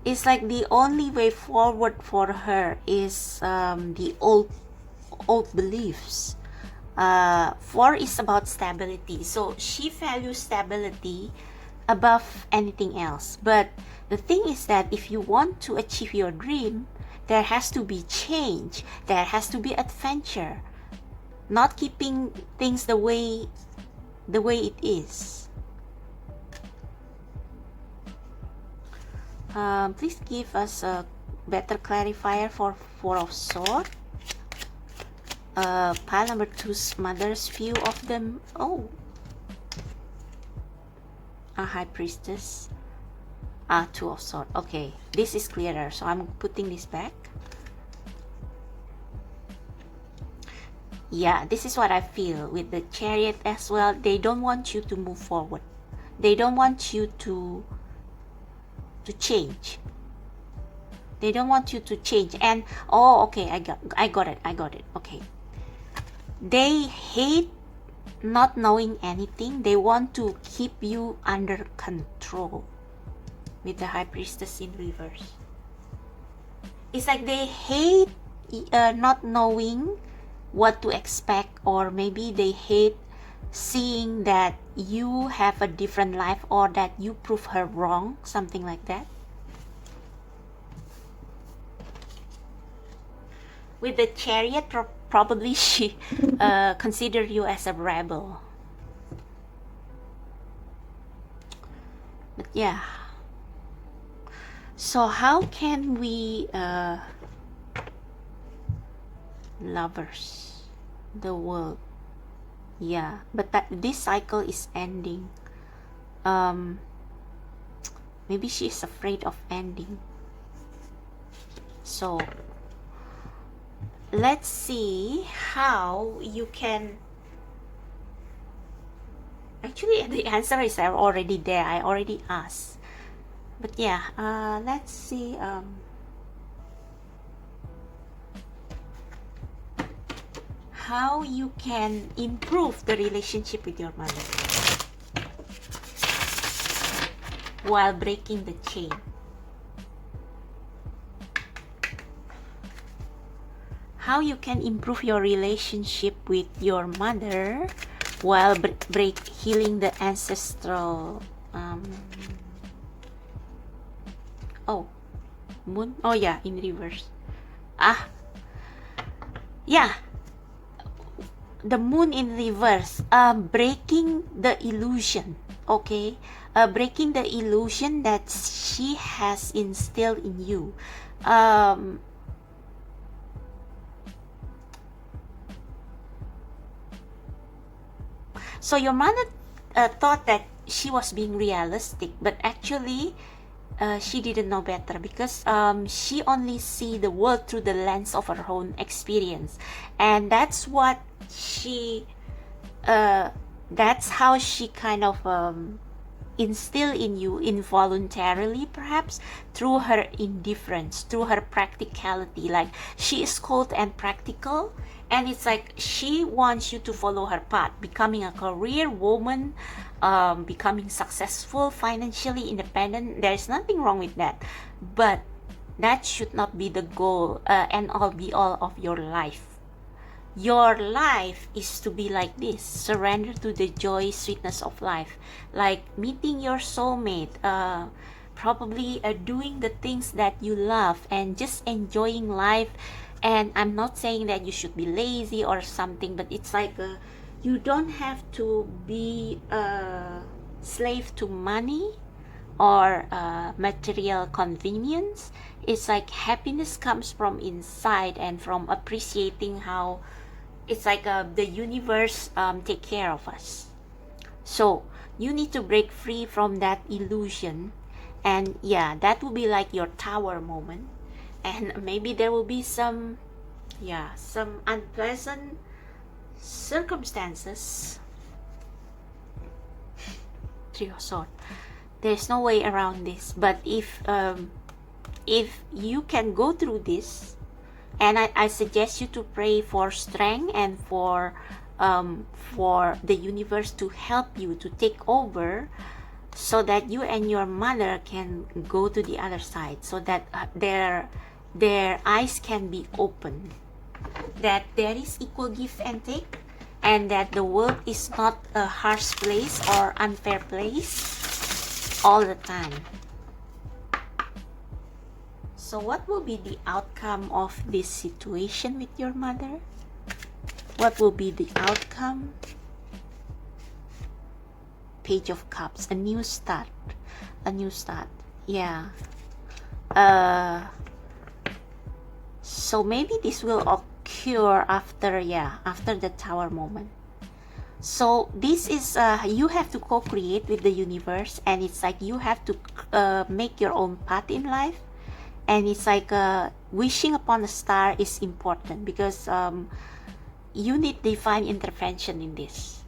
Speaker 1: it's like the only way forward for her is the old beliefs. 4 is about stability, so she values stability above anything else. But the thing is that if you want to achieve your dream, there has to be change, there has to be adventure, not keeping things the way it is. Please give us a better clarifier for 4 of Swords. Pile number 2's mother's view of them. Oh, a High Priestess. 2 of Swords. Okay, this is clearer, so I'm putting this back. Yeah, this is what I feel with the Chariot as well. They don't want you to move forward. They don't want you to change. They don't want you to change. And oh, okay, I got it. Okay, they hate not knowing anything. They want to keep you under control with the High Priestess in reverse. It's like they hate not knowing what to expect, or maybe they hate seeing that you have a different life, or that you prove her wrong, something like that. With the Chariot, probably she consider you as a rebel. But yeah, so how can we Lovers, the world. Yeah, but this cycle is ending. Maybe she's afraid of ending. So let's see how you can. Actually, the answer is already there. I already asked. But yeah, let's see. How you can improve the relationship with your mother while breaking the chain. How you can improve your relationship with your mother while healing the ancestral oh, moon. Oh yeah, in reverse. Yeah, the moon in reverse. Breaking the illusion. Okay, breaking the illusion that she has instilled in you. So your mother thought that she was being realistic, but actually she didn't know better, because she only see the world through the lens of her own experience, and that's what she that's how she kind of instill in you involuntarily, perhaps through her indifference, through her practicality. Like, she is cold and practical, and it's like she wants you to follow her path, becoming a career woman, becoming successful, financially independent. There's nothing wrong with that, but that should not be the goal and all be all of your life. Your life is to be like this: surrender to the joy, sweetness of life, like meeting your soulmate, probably doing the things that you love, and just enjoying life. And I'm not saying that you should be lazy or something, but it's like you don't have to be a slave to money, or material convenience. It's like happiness comes from inside and from appreciating how it's like the universe take care of us. So you need to break free from that illusion, and yeah, that will be like your tower moment. And maybe there will be some unpleasant circumstances. Three of Swords. There's no way around this. But if you can go through this, and I suggest you to pray for strength and for the universe to help you to take over, so that you and your mother can go to the other side, so that their eyes can be open, that there is equal give and take, and that the world is not a harsh place or unfair place all the time. So what will be the outcome of this situation with your mother? What will be the outcome? Page of Cups, a new start. A new start. Yeah. So maybe this will occur after the Tower moment. So this is you have to co-create with the universe, and it's like you have to make your own path in life. And it's like wishing upon a star is important, because you need divine intervention in this.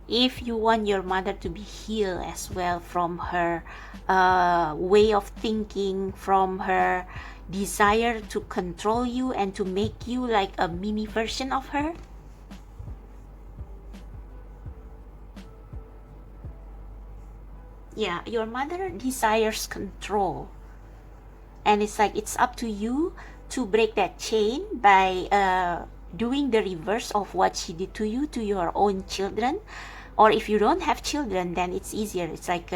Speaker 1: If you want your mother to be healed as well from her way of thinking, from her desire to control you and to make you like a mini version of her. Yeah, your mother desires control. And it's like it's up to you to break that chain by doing the reverse of what she did to you, to your own children. Or if you don't have children, then it's easier. It's like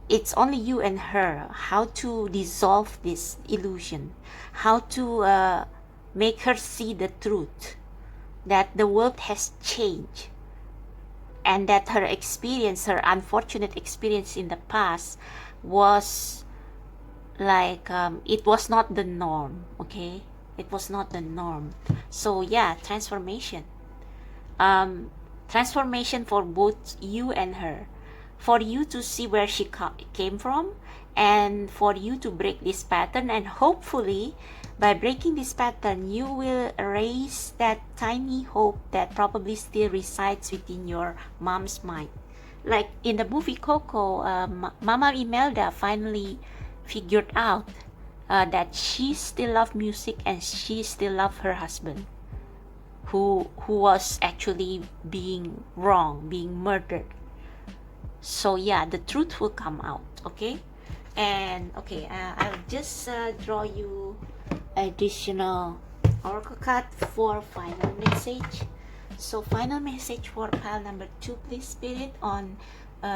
Speaker 1: it's only you and her. How to dissolve this illusion, how to make her see the truth, that the world has changed, and that her experience, her unfortunate experience in the past was like it was not the norm. Okay, it was not the norm. So yeah, transformation for both you and her, for you to see where she came from, and for you to break this pattern. And hopefully by breaking this pattern, you will erase that tiny hope that probably still resides within your mom's mind. Like in the movie Coco, Mama Imelda finally figured out that she still loved music, and she still loved her husband, who was actually being wrong, being murdered. So yeah, the truth will come out. Okay. And okay, I'll just draw you additional oracle card for final message. So final message for pile number 2, please, Spirit, on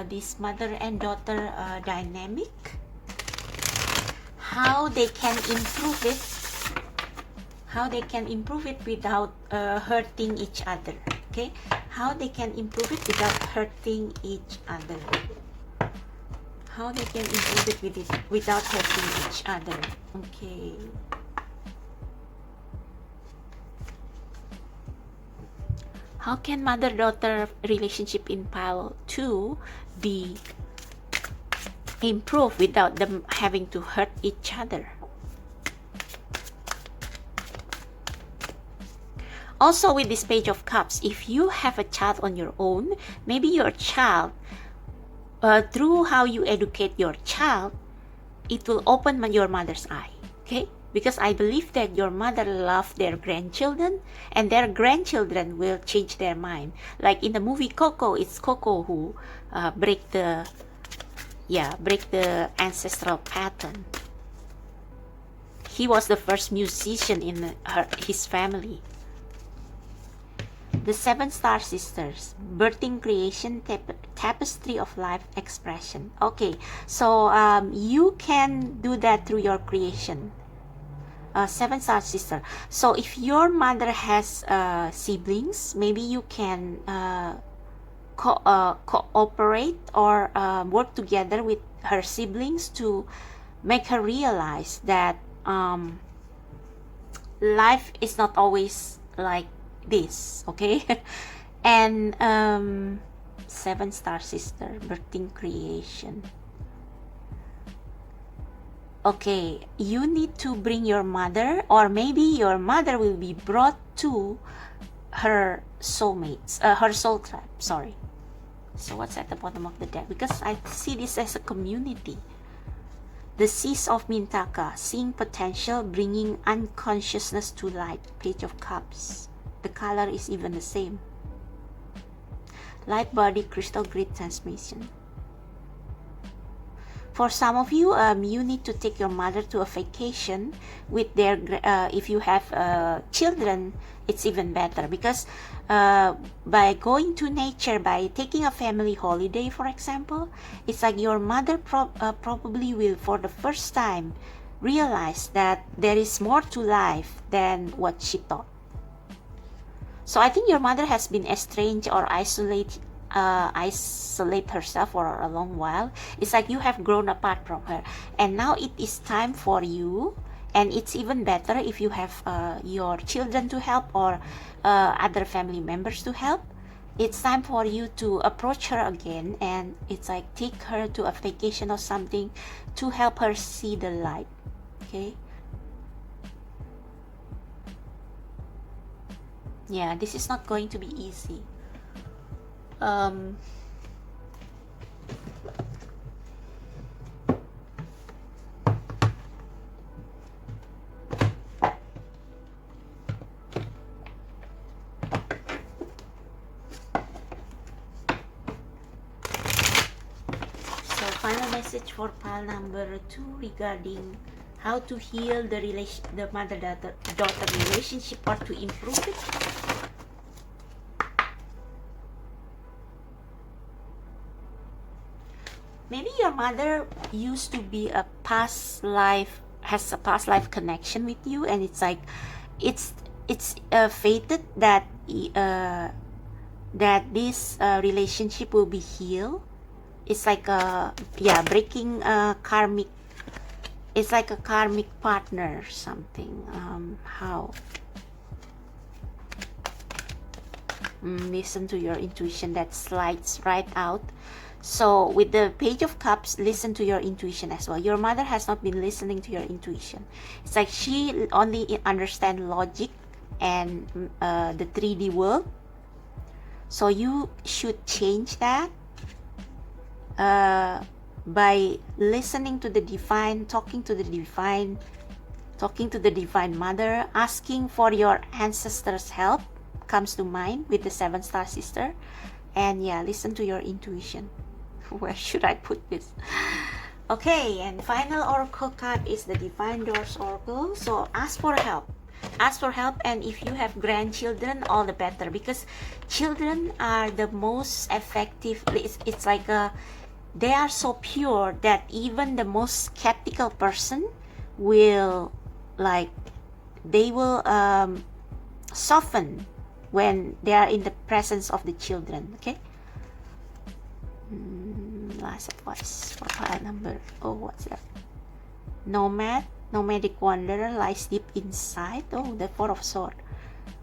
Speaker 1: this mother and daughter dynamic, how they can improve it, without hurting each other. Okay, how they can improve it without hurting each other. How they can improve it without hurting each other. Okay. How can mother-daughter relationship in pile 2 be improved without them having to hurt each other? Also, with this Page of Cups, if you have a child on your own, maybe your child, through how you educate your child, it will open your mother's eye. Okay? Because I believe that your mother loves their grandchildren, and their grandchildren will change their mind. Like in the movie Coco, it's Coco who break the ancestral pattern. He was the first musician in his family. The 7 Star Sisters, birthing, creation, tapestry of life, expression. Okay, so you can do that through your creation. 7 Star Sister. So if your mother has siblings, maybe you can cooperate or work together with her siblings to make her realize that life is not always like this, okay? And 7-star sister, birthing creation. Okay, you need to bring your mother, or maybe your mother will be brought to her soulmates, her soul tribe, sorry. So what's at the bottom of the deck? Because I see this as a community. The Seas of Mintaka, seeing potential, bringing unconsciousness to light. Page of Cups. The color is even the same. Light body, crystal grid transmission. For some of you, you need to take your mother to a vacation with their, if you have children, it's even better, because by going to nature, by taking a family holiday, for example, it's like your mother probably will, for the first time, realize that there is more to life than what she thought. So I think your mother has been estranged or isolate herself for a long while. It's like you have grown apart from her, and now it is time for you, and it's even better if you have your children to help or other family members to help. It's time for you to approach her again, and it's like take her to a vacation or something to help her see the light. Okay, yeah, this is not going to be easy. Final message for pile number 2 regarding how to heal the mother-daughter relationship or to improve it. Maybe your mother used to be has a past life connection with you, and it's like it's fated that that this relationship will be healed. It's like breaking karmic. It's like a karmic partner or something. How? Listen to your intuition. That slides right out. So with the Page of Cups, listen to your intuition as well. Your mother has not been listening to your intuition. It's like she only understands logic and the 3D world. So you should change that by listening to the divine, talking to the divine mother, asking for your ancestors' help comes to mind with the 7-star sister. And yeah, listen to your intuition. Where should I put this? Okay, and final oracle card is the Divine Doors Oracle. So ask for help. Ask for help, and if you have grandchildren, all the better, because children are the most effective. It's like they are so pure that even the most skeptical person will soften when they are in the presence of the children. Okay. Last advice for pile number. Oh, what's that? Nomadic wanderer lies deep inside. Oh, the 4 of Swords.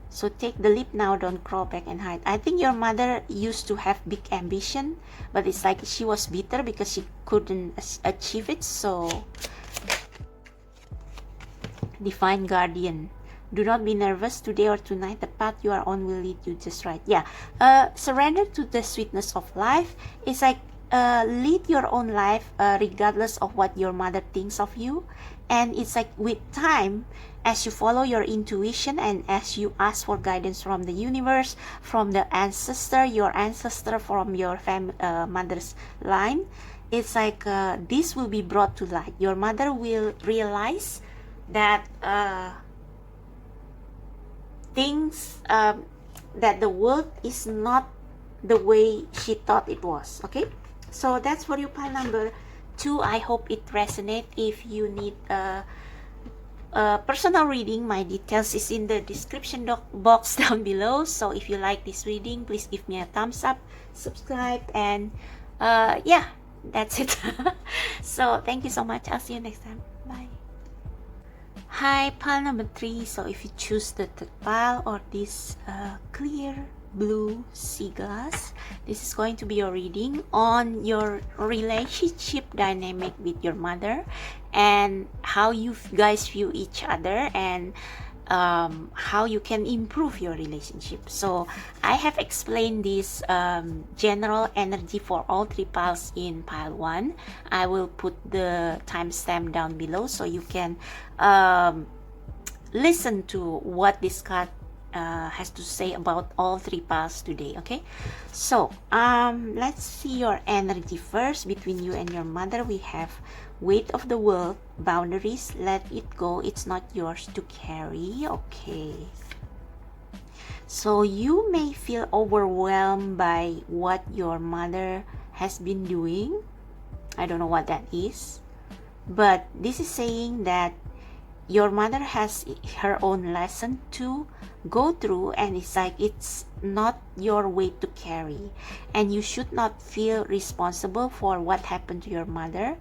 Speaker 1: So take the leap now, don't crawl back and hide. I think your mother used to have big ambition, but it's like she was bitter because she couldn't achieve it. So Divine Guardian, do not be nervous today or tonight. The path you are on will lead you just right. Yeah, surrender to the sweetness of life. It's like lead your own life regardless of what your mother thinks of you. And it's like with time, as you follow your intuition and as you ask for guidance from the universe, from the your ancestor from your mother's line, it's like this will be brought to light. Your mother will realize that that the world is not the way she thought it was. Okay, so that's for you, pile number 2. I hope it resonates. If you need personal reading, my details is in the description box down below. So if you like this reading, please give me a thumbs up, subscribe, and yeah, that's it. So thank you so much. I'll see you next time. Bye. Hi, pile number 3. So if you choose the third pile or this clear blue sea glass, this is going to be your reading on your relationship dynamic with your mother and how you guys view each other, and how you can improve your relationship. So I have explained this general energy for all 3 piles in pile 1. I will put the timestamp down below so you can listen to what this card has to say about all 3 piles today. Okay, so let's see your energy first. Between you and your mother, we have weight of the world, boundaries, let it go, it's not yours to carry. Okay, so you may feel overwhelmed by what your mother has been doing. I don't know what that is, but this is saying that your mother has her own lesson to go through, and it's like it's not your weight to carry, and you should not feel responsible for what happened to your mother,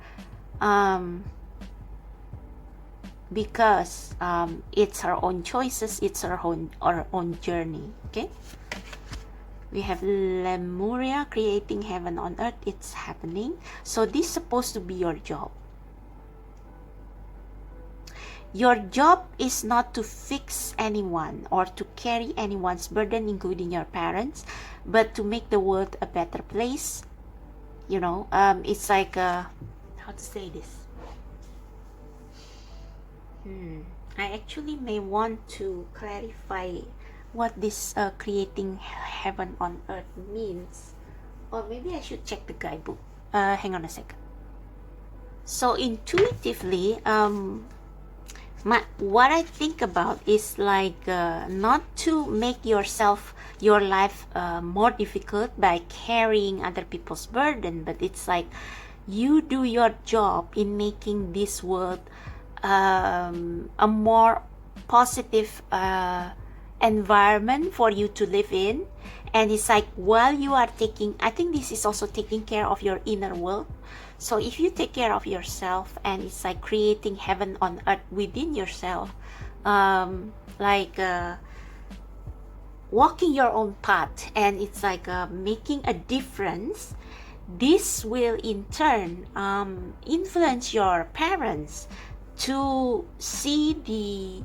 Speaker 1: because it's her own choices, it's her own journey. Okay, we have Lemuria, creating heaven on earth. It's happening. So this is supposed to be your job. Your job is not to fix anyone or to carry anyone's burden, including your parents, but to make the world a better place. You know, it's like how to say this? I actually may want to clarify what this creating heaven on earth means, or maybe I should check the guidebook. Hang on a second. So intuitively, what I think about is like not to make your life more difficult by carrying other people's burden, but it's like you do your job in making this world a more positive environment for you to live in. And it's like while you are I think this is also taking care of your inner world. So if you take care of yourself, and it's like creating heaven on earth within yourself, like walking your own path, and it's like making a difference, this will in turn influence your parents to see the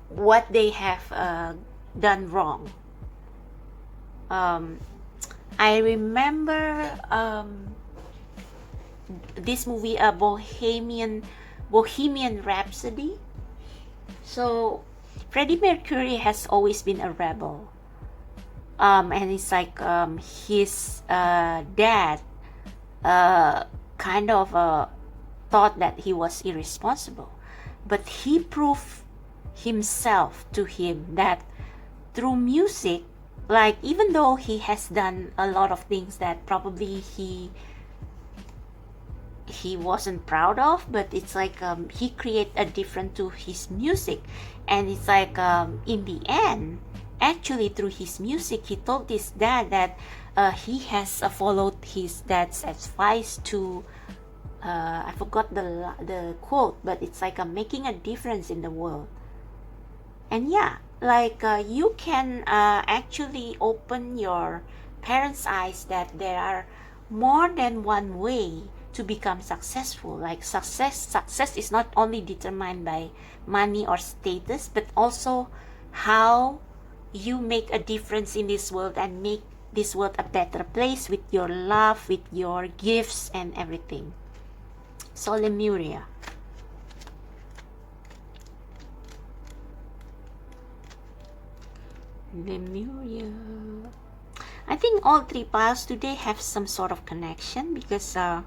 Speaker 1: what they have done wrong. I remember this movie, Bohemian Rhapsody. So Freddie Mercury has always been a rebel, and it's like his dad kind of thought that he was irresponsible, but he proved himself to him that through music, like even though he has done a lot of things that probably he wasn't proud of, but it's like he created a difference to his music, and it's like in the end, actually through his music, he told his dad that he has followed his dad's advice to I forgot the quote, but it's like making a difference in the world. And yeah, like you can actually open your parents' eyes that there are more than one way to become successful. Like success is not only determined by money or status, but also how you make a difference in this world and make this world a better place with your love, with your gifts and everything. So Lemuria. I think all 3 piles today have some sort of connection, because I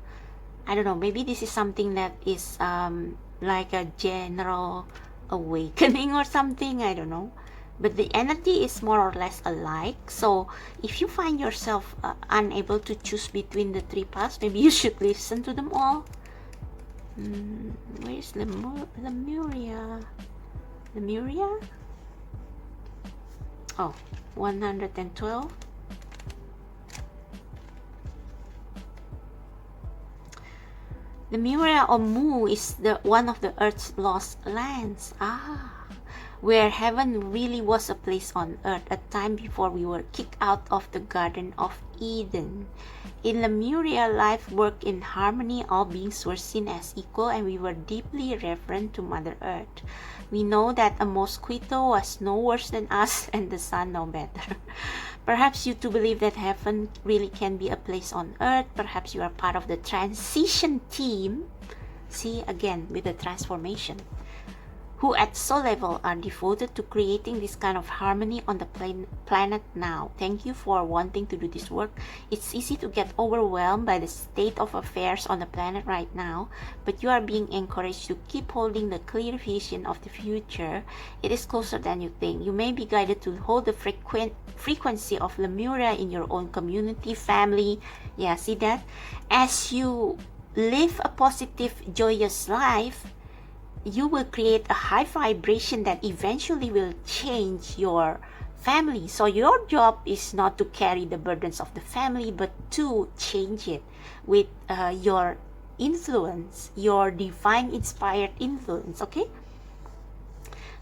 Speaker 1: don't know, maybe this is something that is like a general awakening or something, I don't know, but the energy is more or less alike. So if you find yourself unable to choose between the 3 piles, maybe you should listen to them all. Where is Lemuria? Lemuria? Oh, 112. Lemuria or Mu is the one of the Earth's lost lands. Where heaven really was a place on earth, a time before we were kicked out of the Garden of Eden. In Lemuria, life worked in harmony, all beings were seen as equal, and we were deeply reverent to Mother Earth. We know that a mosquito was no worse than us, and the sun no better. Perhaps you too believe that heaven really can be a place on earth. Perhaps you are part of the transition team. See, again, with the transformation, who at soul level are devoted to creating this kind of harmony on the planet now. Thank you for wanting to do this work. It's easy to get overwhelmed by the state of affairs on the planet right now, but you are being encouraged to keep holding the clear vision of the future. It is closer than you think. You may be guided to hold the frequency of Lemuria in your own community, family. Yeah, see that? As you live a positive, joyous life, you will create a high vibration that eventually will change your family. So your job is not to carry the burdens of the family, but to change it with your influence, your divine inspired influence. Okay,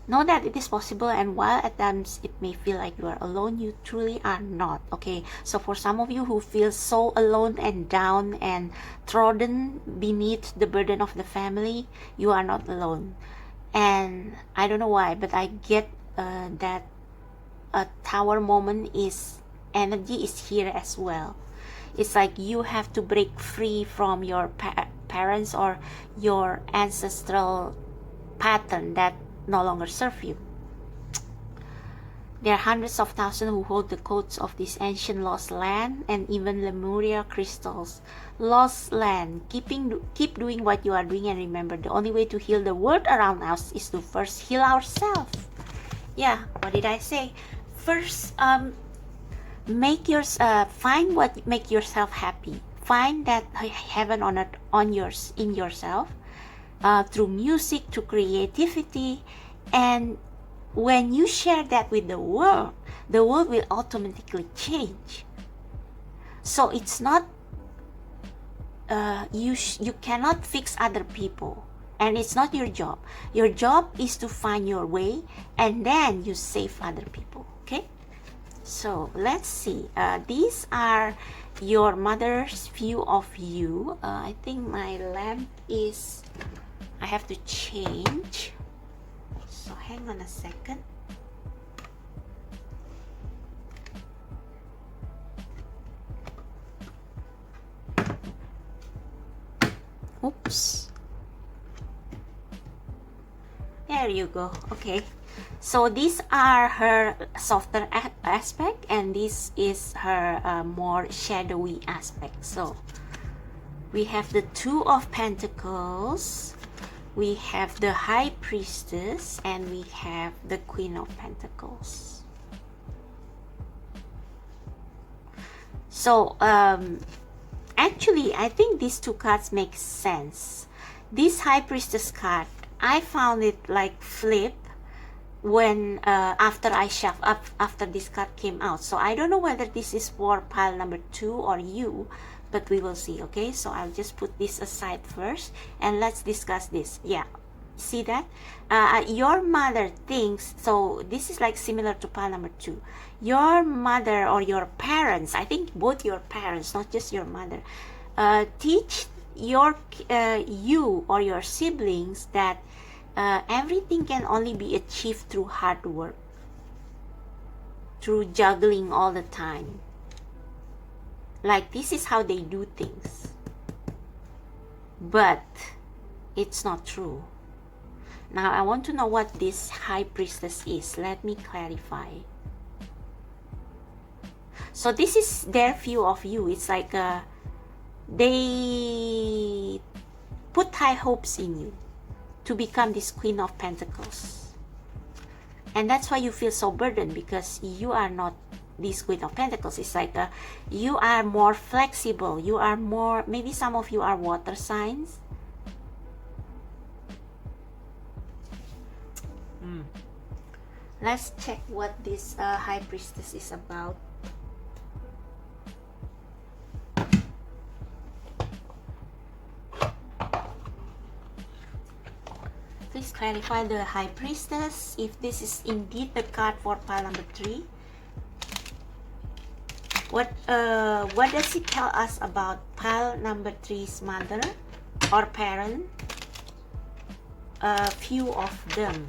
Speaker 1: know that it is possible, and while at times it may feel like you are alone, you truly are not. Okay, so for some of you who feel so alone and down and trodden beneath the burden of the family, you are not alone. And I don't know why, but I get that a tower moment is energy is here as well. It's like you have to break free from your parents or your ancestral pattern that no longer serve you. There are hundreds of thousands who hold the codes of this ancient lost land, and even Lemuria crystals. Lost land. Keep doing what you are doing, and remember, the only way to heal the world around us is to first heal ourselves. Yeah, what did I say? First, find what make yourself happy. Find that heaven on earth in yourself. Through music, through creativity, and when you share that with the world will automatically change. So it's not you cannot fix other people, and it's not your job. Your job is to find your way, and then you save other people. Okay, so let's see. These are your mother's view of you. I think my lamp is, I have to change, so hang on a second. Oops, there you go. Okay, so these are her softer aspect, and this is her more shadowy aspect. So we have the Two of Pentacles, we have the High Priestess, and we have the Queen of Pentacles. So actually, I think these two cards make sense. This High Priestess card, I found it like flip when after I shuffled up after this card came out. So I don't know whether this is for pile number 2 or you, but we will see. Okay, so I'll just put this aside first, and let's discuss this. Yeah, see that your mother thinks, so this is like similar to pile number 2. Your mother or your parents, I think both your parents, not just your mother, teach your you or your siblings that everything can only be achieved through hard work, through juggling all the time. Like, this is how they do things. But it's not true. Now, I want to know what this High Priestess is. Let me clarify. So this is their view of you. It's like they put high hopes in you to become this Queen of Pentacles. And that's why you feel so burdened, because you are not this Queen of Pentacles. It's like you are more flexible. You are more, maybe some of you are water signs. Let's check what this High Priestess is about. Please clarify the High Priestess, if this is indeed the card for pile number 3. What does it tell us about pile number 3's mother or parent? Few of them.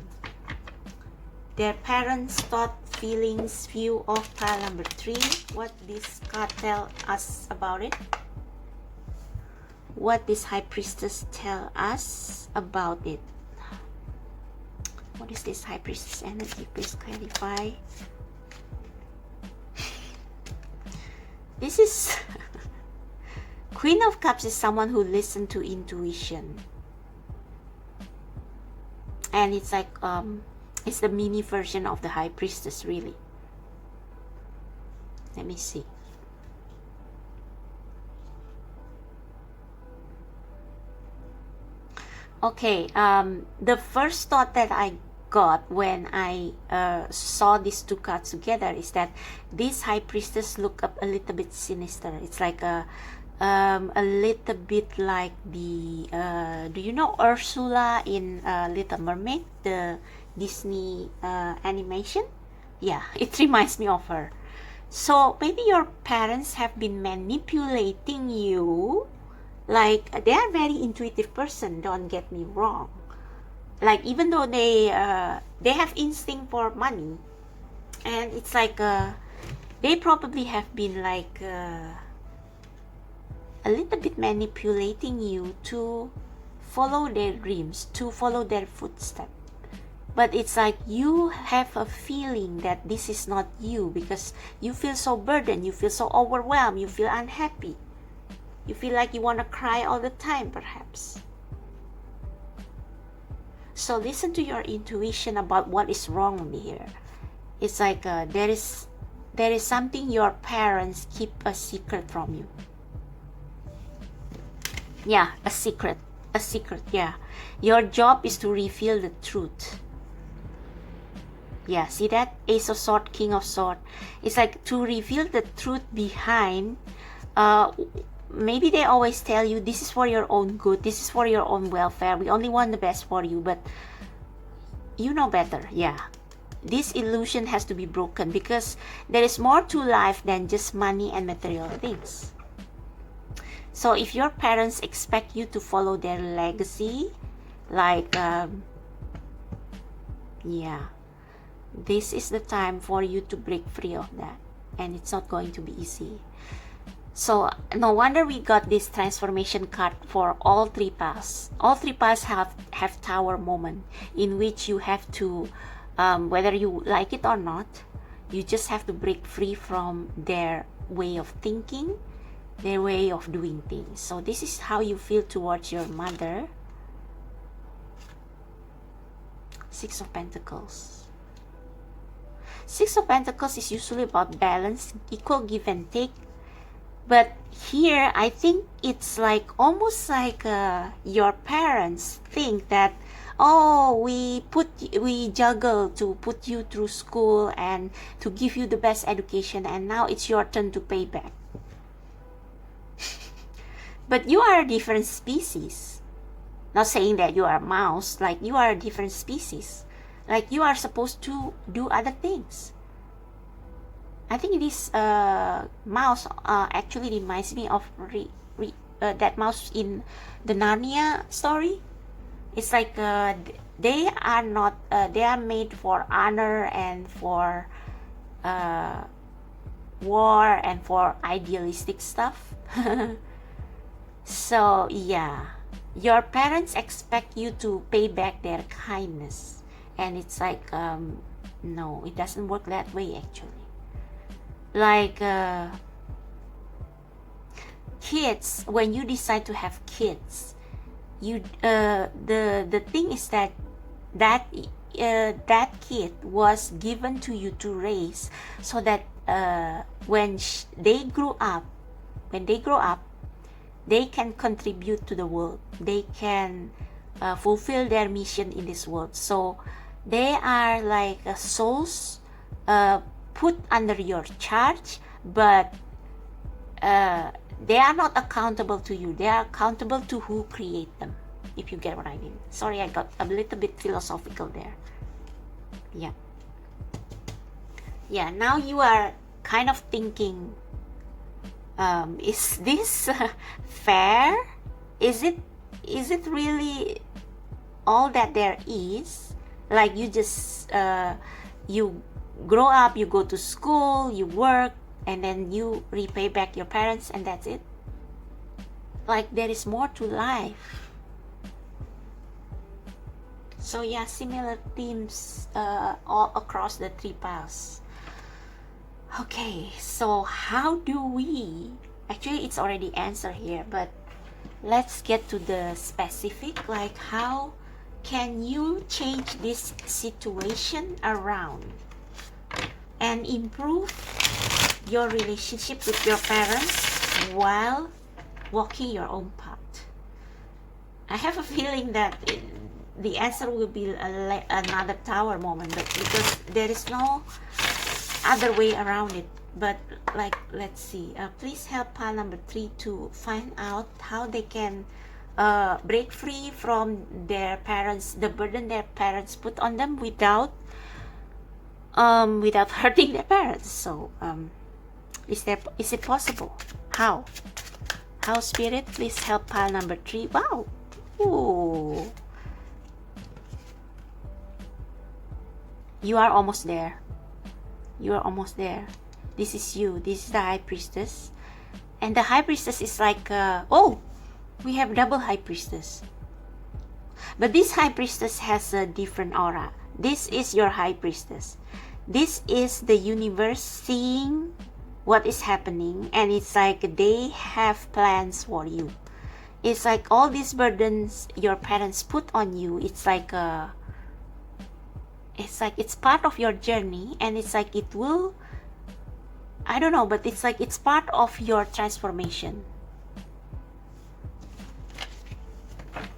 Speaker 1: Their parents' thought, feelings, view of pile number 3. What this card tell us about it? What this High Priestess tell us about it? What is this High Priestess energy? Please clarify. This is Queen of Cups is someone who listens to intuition. And it's like it's the mini version of the High Priestess, really. Let me see. Okay, the first thought that I got when I saw these two cards together is that this High Priestess look up a little bit sinister. It's like a little bit like the do you know Ursula in Little Mermaid, the Disney animation? Yeah, it reminds me of her. So maybe your parents have been manipulating you. Like, they are very intuitive person, don't get me wrong. Like, even though they have instinct for money, and it's like they probably have been like a little bit manipulating you to follow their dreams, to follow their footsteps. But it's like you have a feeling that this is not you, because you feel so burdened, you feel so overwhelmed, you feel unhappy. You feel like you want to cry all the time, perhaps. So listen to your intuition about what is wrong here. It's like there is something your parents keep a secret from you. Yeah, a secret, yeah. Your job is to reveal the truth. Yeah, see that? Ace of Swords, King of Swords. It's like to reveal the truth behind. Maybe they always tell you this is for your own good, this is for your own welfare, we only want the best for you, but you know better. Yeah, this illusion has to be broken, because there is more to life than just money and material things. So if your parents expect you to follow their legacy, like yeah, this is the time for you to break free of that, and it's not going to be easy. So no wonder we got this transformation card for all 3 piles. All 3 piles have tower moment, in which you have to, whether you like it or not, you just have to break free from their way of thinking, their way of doing things. So this is how you feel towards your mother. 6 of Pentacles. 6 of Pentacles is usually about balance, equal give and take. But here, I think it's like almost like your parents think that, oh, we juggle to put you through school and to give you the best education, and now it's your turn to pay back. But you are a different species. Not saying that you are a mouse, like you are a different species. Like you are supposed to do other things. I think this mouse actually reminds me of that mouse in the Narnia story. It's like they are not they are made for honor and for war and for idealistic stuff. So yeah, your parents expect you to pay back their kindness, and it's like no, it doesn't work that way actually. Like kids, when you decide to have kids, you the thing is that kid was given to you to raise, so that when they grow up, they can contribute to the world, they can fulfill their mission in this world. So They are like souls put under your charge, but they are not accountable to you. They are accountable to who create them, if you get what I mean. Sorry, I got a little bit philosophical there. Yeah, now you are kind of thinking, is this fair? Is it really all that there is? Like you just you grow up, you go to school, you work, and then you repay back your parents, and that's it? Like there is more to life. So yeah, similar themes all across the three piles. Okay, so how do we, actually it's already answered here, but let's get to the specific, like how can you change this situation around and improve your relationship with your parents while walking your own path? I have a feeling that the answer will be another tower moment, but because there is no other way around it. But like, let's see, please help pile number 3 to find out how they can break free from their parents, the burden their parents put on them, without hurting their parents. So is it possible? How Spirit, please help pile number 3. Wow. Ooh. You are almost there. You are almost there. This is you. This is the High Priestess. And the High Priestess is like, oh, we have double High Priestess. But this High Priestess has a different aura. This is your High Priestess. This is the universe seeing what is happening, and it's like they have plans for you. It's like all these burdens your parents put on you, it's like it's part of your journey, and it's like it will, I don't know, but it's like it's part of your transformation.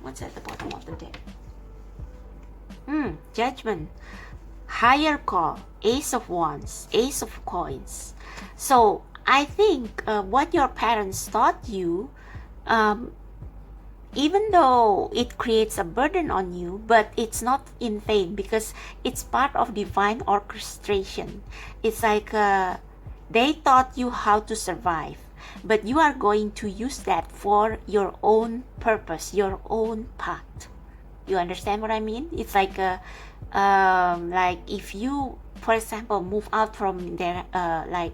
Speaker 1: What's at the bottom of the deck? Judgment, higher call, Ace of Wands, Ace of Coins. So I think what your parents taught you, even though it creates a burden on you, but it's not in vain, because it's part of divine orchestration. It's like they taught you how to survive, but you are going to use that for your own purpose, your own path. You understand what I mean? It's like if you, for example, move out from their like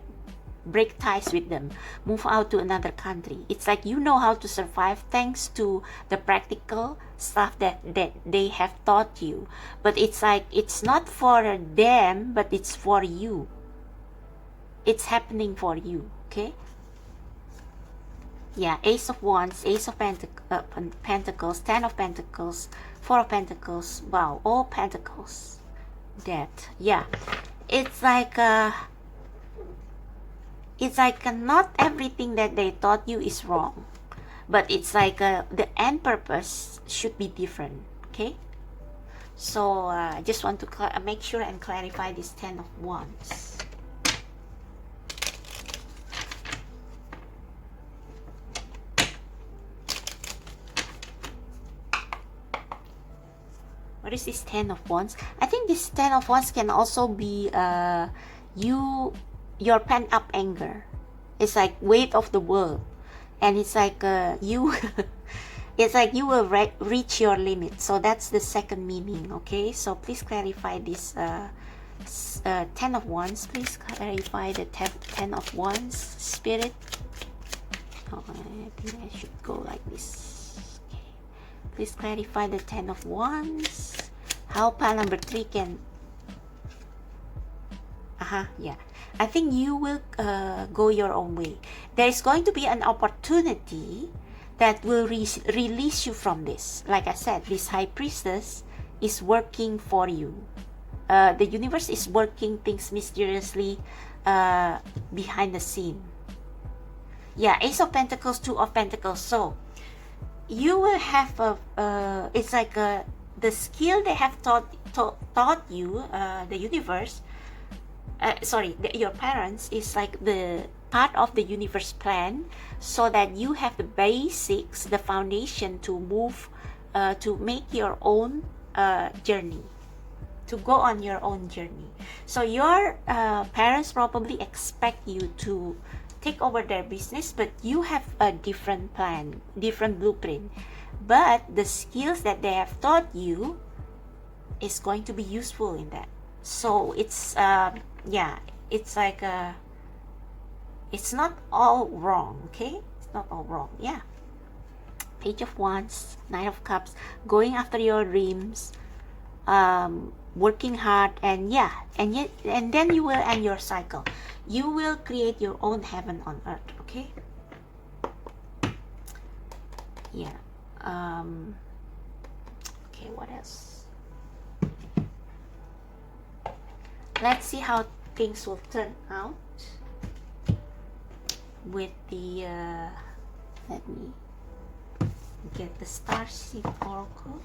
Speaker 1: break ties with them, move out to another country, it's like you know how to survive thanks to the practical stuff that they have taught you. But it's like it's not for them, but it's for you. It's happening for you. Okay. Yeah, Ace of Wands, Ace of Pentacles, 10 of Pentacles, 4 of Pentacles. Wow, all Pentacles. Death. Yeah, it's like not everything that they taught you is wrong, but it's like the end purpose should be different. Okay, so I just want to make sure and clarify this 10 of Wands. What is this 10 of Wands? I think this 10 of Wands can also be your pent up anger. It's like weight of the world, and it's like you it's like you will reach your limit. So that's the second meaning. Okay, so please clarify this 10 of Wands. Please clarify the 10 of Wands, Spirit. Oh, I think I should go like this. Okay, please clarify the 10 of Wands. How pile number 3 can yeah, I think you will go your own way. There is going to be an opportunity that will release you from this. Like I said, this High Priestess is working for you. The universe is working things mysteriously behind the scene. Yeah, Ace of Pentacles, 2 of Pentacles. So you will have a it's like the skill they have taught you, the universe, your parents, is like the part of the universe plan, so that you have the basics, the foundation to move, to make your own journey, to go on your own journey. So your parents probably expect you to take over their business, but you have a different plan, different blueprint. But the skills that they have taught you is going to be useful in that. So it's it's like it's not all wrong, okay? It's not all wrong. Yeah. Page of Wands, Knight of Cups, going after your dreams, working hard, and then you will end your cycle. You will create your own heaven on earth, okay? Yeah. Okay, what else? Let's see how things will turn out with the let me get the Starseed Oracle.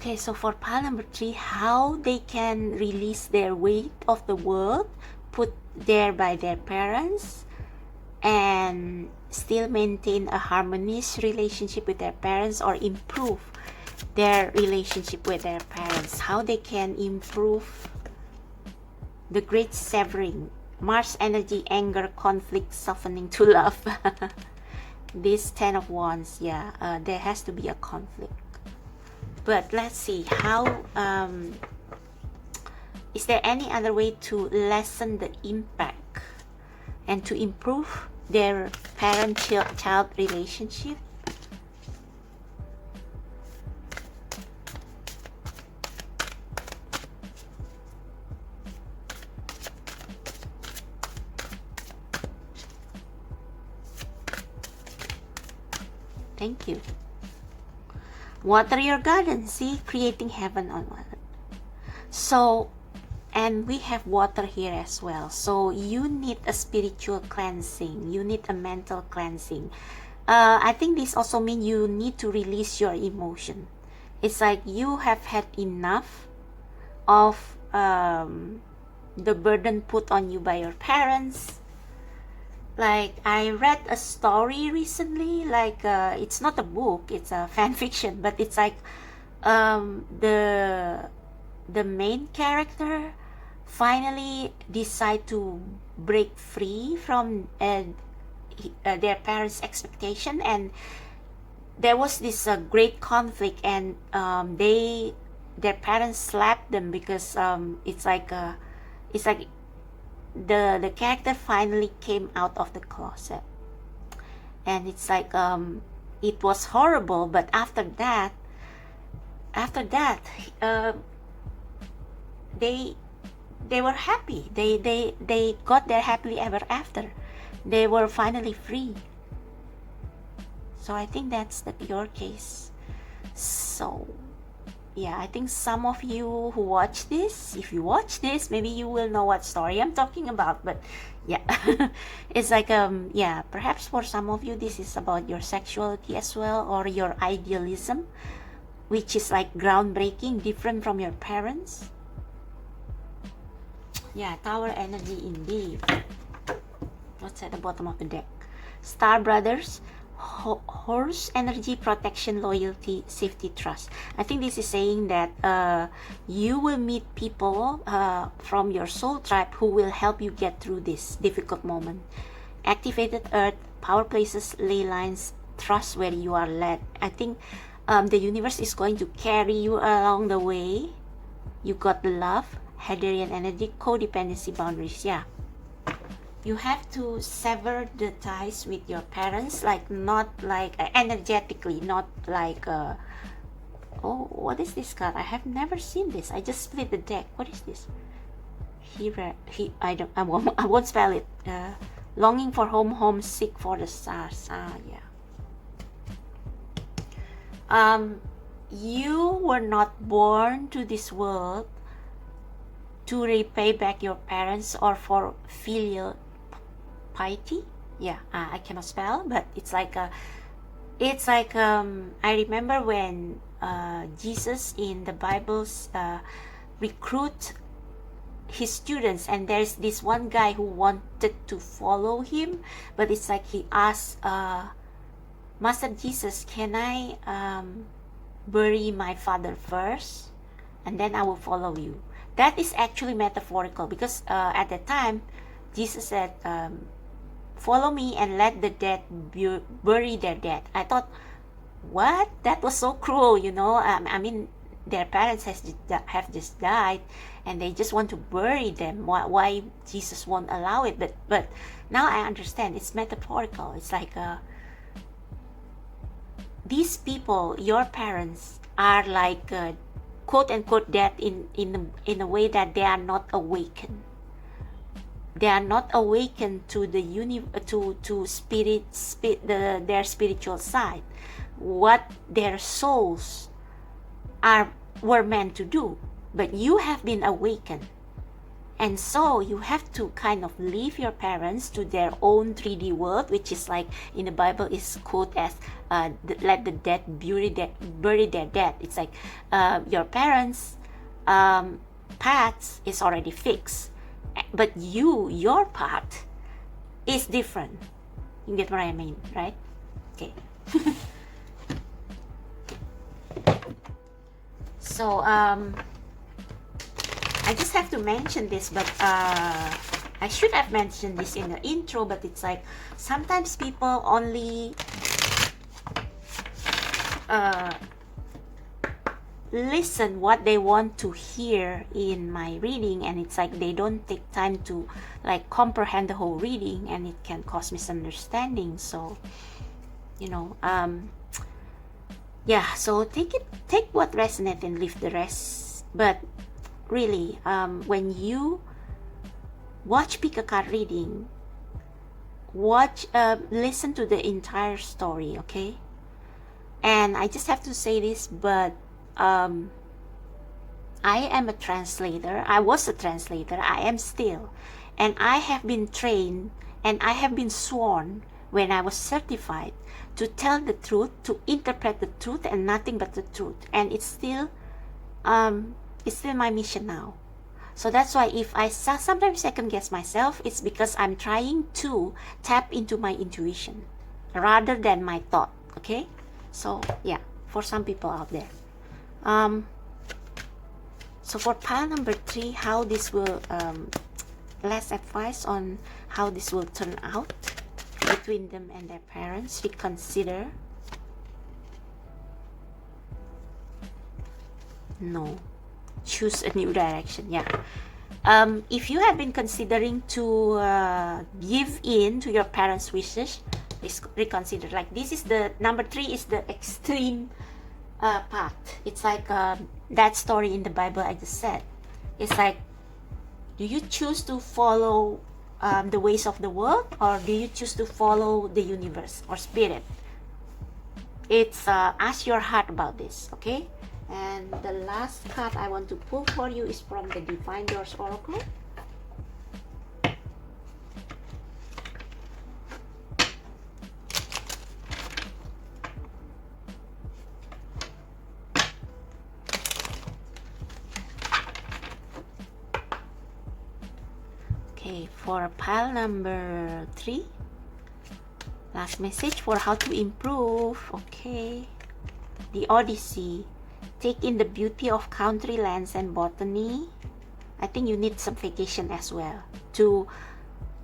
Speaker 1: Okay, so for pile number 3, how they can release their weight of the world put there by their parents and still maintain a harmonious relationship with their parents, or improve their relationship with their parents. How they can improve the great severing, Mars energy, anger, conflict, softening to love. This 10 of Wands, there has to be a conflict. But let's see how, is there any other way to lessen the impact and to improve their parent-child relationship? Thank you. Water your garden. See, creating heaven on earth. So, and we have water here as well. So you need a spiritual cleansing. You need a mental cleansing. I think this also means you need to release your emotion. It's like you have had enough of the burden put on you by your parents. Like, I read a story recently, like it's not a book, it's a fan fiction, but it's like the main character finally decide to break free from their parents' expectation, and there was this great conflict, and their parents slapped them because it's like the character finally came out of the closet, and it's like it was horrible, but after that they were happy. They got their happily ever after. They were finally free. So I think that's your case. So yeah, I think some of you who watch this, if you watch this, maybe you will know what story I'm talking about. But yeah, it's like perhaps for some of you this is about your sexuality as well, or your idealism, which is like groundbreaking, different from your parents. Yeah, Tower energy indeed. What's at the bottom of the deck? Star Brothers, Horse energy, protection, loyalty, safety, trust. I think this is saying that you will meet people from your soul tribe who will help you get through this difficult moment. Activated Earth, power places, ley lines, trust where you are led. I think the universe is going to carry you along the way. You got the love, Hadarian energy, codependency, boundaries. Yeah, you have to sever the ties with your parents, like not like energetically, not like Oh, what is this card? I have never seen this. I just split the deck. What is this? I won't spell it. Longing for home, homesick for the stars. Yeah. You were not born to this world to repay back your parents or for filial piety. Yeah, I cannot spell, but it's like I remember when Jesus in the Bibles recruit his students, and there's this one guy who wanted to follow him, but it's like he asked, Master Jesus, can I bury my father first and then I will follow you? That is actually metaphorical, because at that time Jesus said, follow me and let the dead bury their dead. I thought, what? That was so cruel, you know. I mean, their parents have just died and they just want to bury them. Why Jesus won't allow it? But now I understand, it's metaphorical. It's like these people, your parents, are like quote unquote dead in a way that they are not awakened. They are not awakened to the their spiritual side, what their souls were meant to do. But you have been awakened, and so you have to kind of leave your parents to their own 3D world, which is like in the Bible is quote as let the dead bury their dead. It's like your parents' paths is already fixed, but your part is different. You get what I mean, right? Okay. So I just have to mention this, but I should have mentioned this in the intro, but it's like sometimes people only listen what they want to hear in my reading, and it's like they don't take time to like comprehend the whole reading, and it can cause misunderstanding. So you know, yeah, so take what resonates and leave the rest. But really, when you watch pick a card reading, listen to the entire story, okay? And I just have to say this, but I am a translator. I was a translator. I am still. And I have been trained and I have been sworn when I was certified to tell the truth, to interpret the truth and nothing but the truth. And it's still my mission now. So that's why if I sometimes second guess myself, it's because I'm trying to tap into my intuition rather than my thought, okay? So yeah, for some people out there. So for pile number 3, how this will less advice on how this will turn out between them and their parents. Reconsider. No. Choose a new direction. Yeah. If you have been considering to give in to your parents' wishes, please reconsider. Like this is the number 3 is the extreme path. It's like that story in the Bible I just said. It's like, do you choose to follow the ways of the world, or do you choose to follow the universe or spirit? It's ask your heart about this, okay? And the last card I want to pull for you is from the Divine Doors Oracle. Okay, for pile number 3, last message for how to improve. Okay, the Odyssey. Take in the beauty of country lands and botany. I think you need some vacation as well to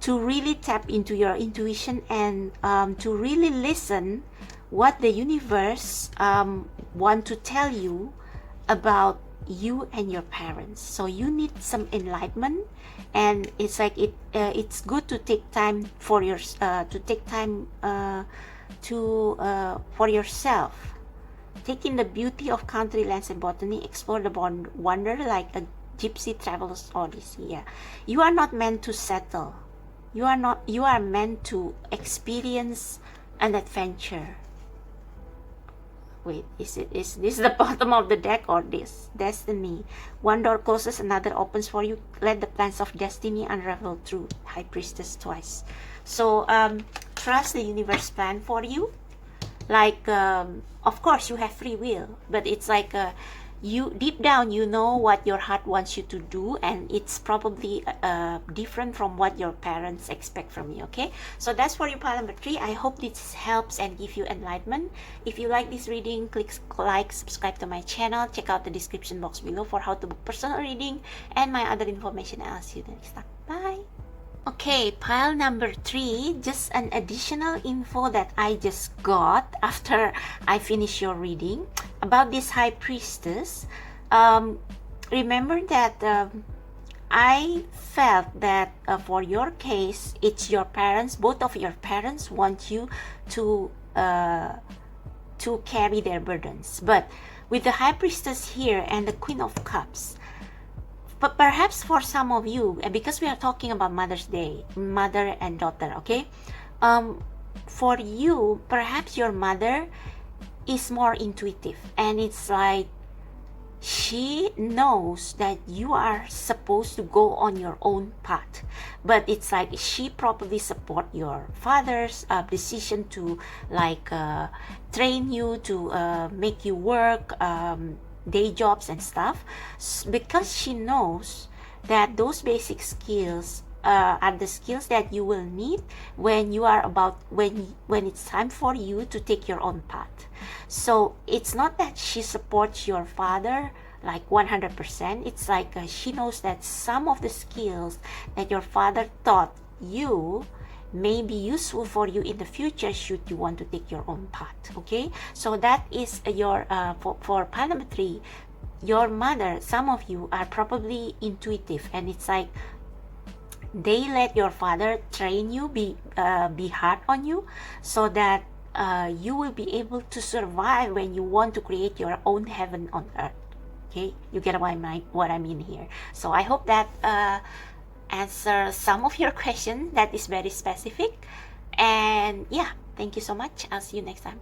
Speaker 1: really tap into your intuition and to really listen what the universe want to tell you about you and your parents. So you need some enlightenment, and it's like it's good to take time for your for yourself, Take in the beauty of country, lands, and botany. Explore the wonder like a gypsy travels odyssey. Yeah, you are not meant to settle. You are not. You are meant to experience an adventure. Wait, is this the bottom of the deck or this? Destiny. One door closes, another opens for you. Let the plans of destiny unravel through High Priestess twice. So trust the universe plan for you. Like of course you have free will, but it's like you deep down you know what your heart wants you to do, and it's probably different from what your parents expect from you. Okay, so that's for you, pile number 3. I hope this helps and give you enlightenment. If you like this reading, click like, subscribe to my channel, check out the description box below for how to book personal reading and my other information. I'll see you next time. Bye. Okay, pile number 3, just an additional info that I just got after I finish your reading about this High Priestess. Remember that I felt that for your case, it's your parents, both of your parents want you to carry their burdens. But with the High Priestess here and the Queen of Cups, but perhaps for some of you, and because we are talking about Mother's Day, mother and daughter, okay? For you, perhaps your mother is more intuitive, and it's like she knows that you are supposed to go on your own path, but it's like she probably support your father's decision to like train you, to make you work, day jobs and stuff, because she knows that those basic skills are the skills that you will need when you are about when it's time for you to take your own path. So it's not that she supports your father like 100%. It's like she knows that some of the skills that your father taught you may be useful for you in the future should you want to take your own path. Okay, so that is your for pile number 3. Your mother, some of you are probably intuitive, and it's like they let your father train you, be hard on you, so that you will be able to survive when you want to create your own heaven on earth. Okay, you get what I mean here. So I hope that answer some of your questions that is very specific. And yeah, thank you so much. I'll see you next time.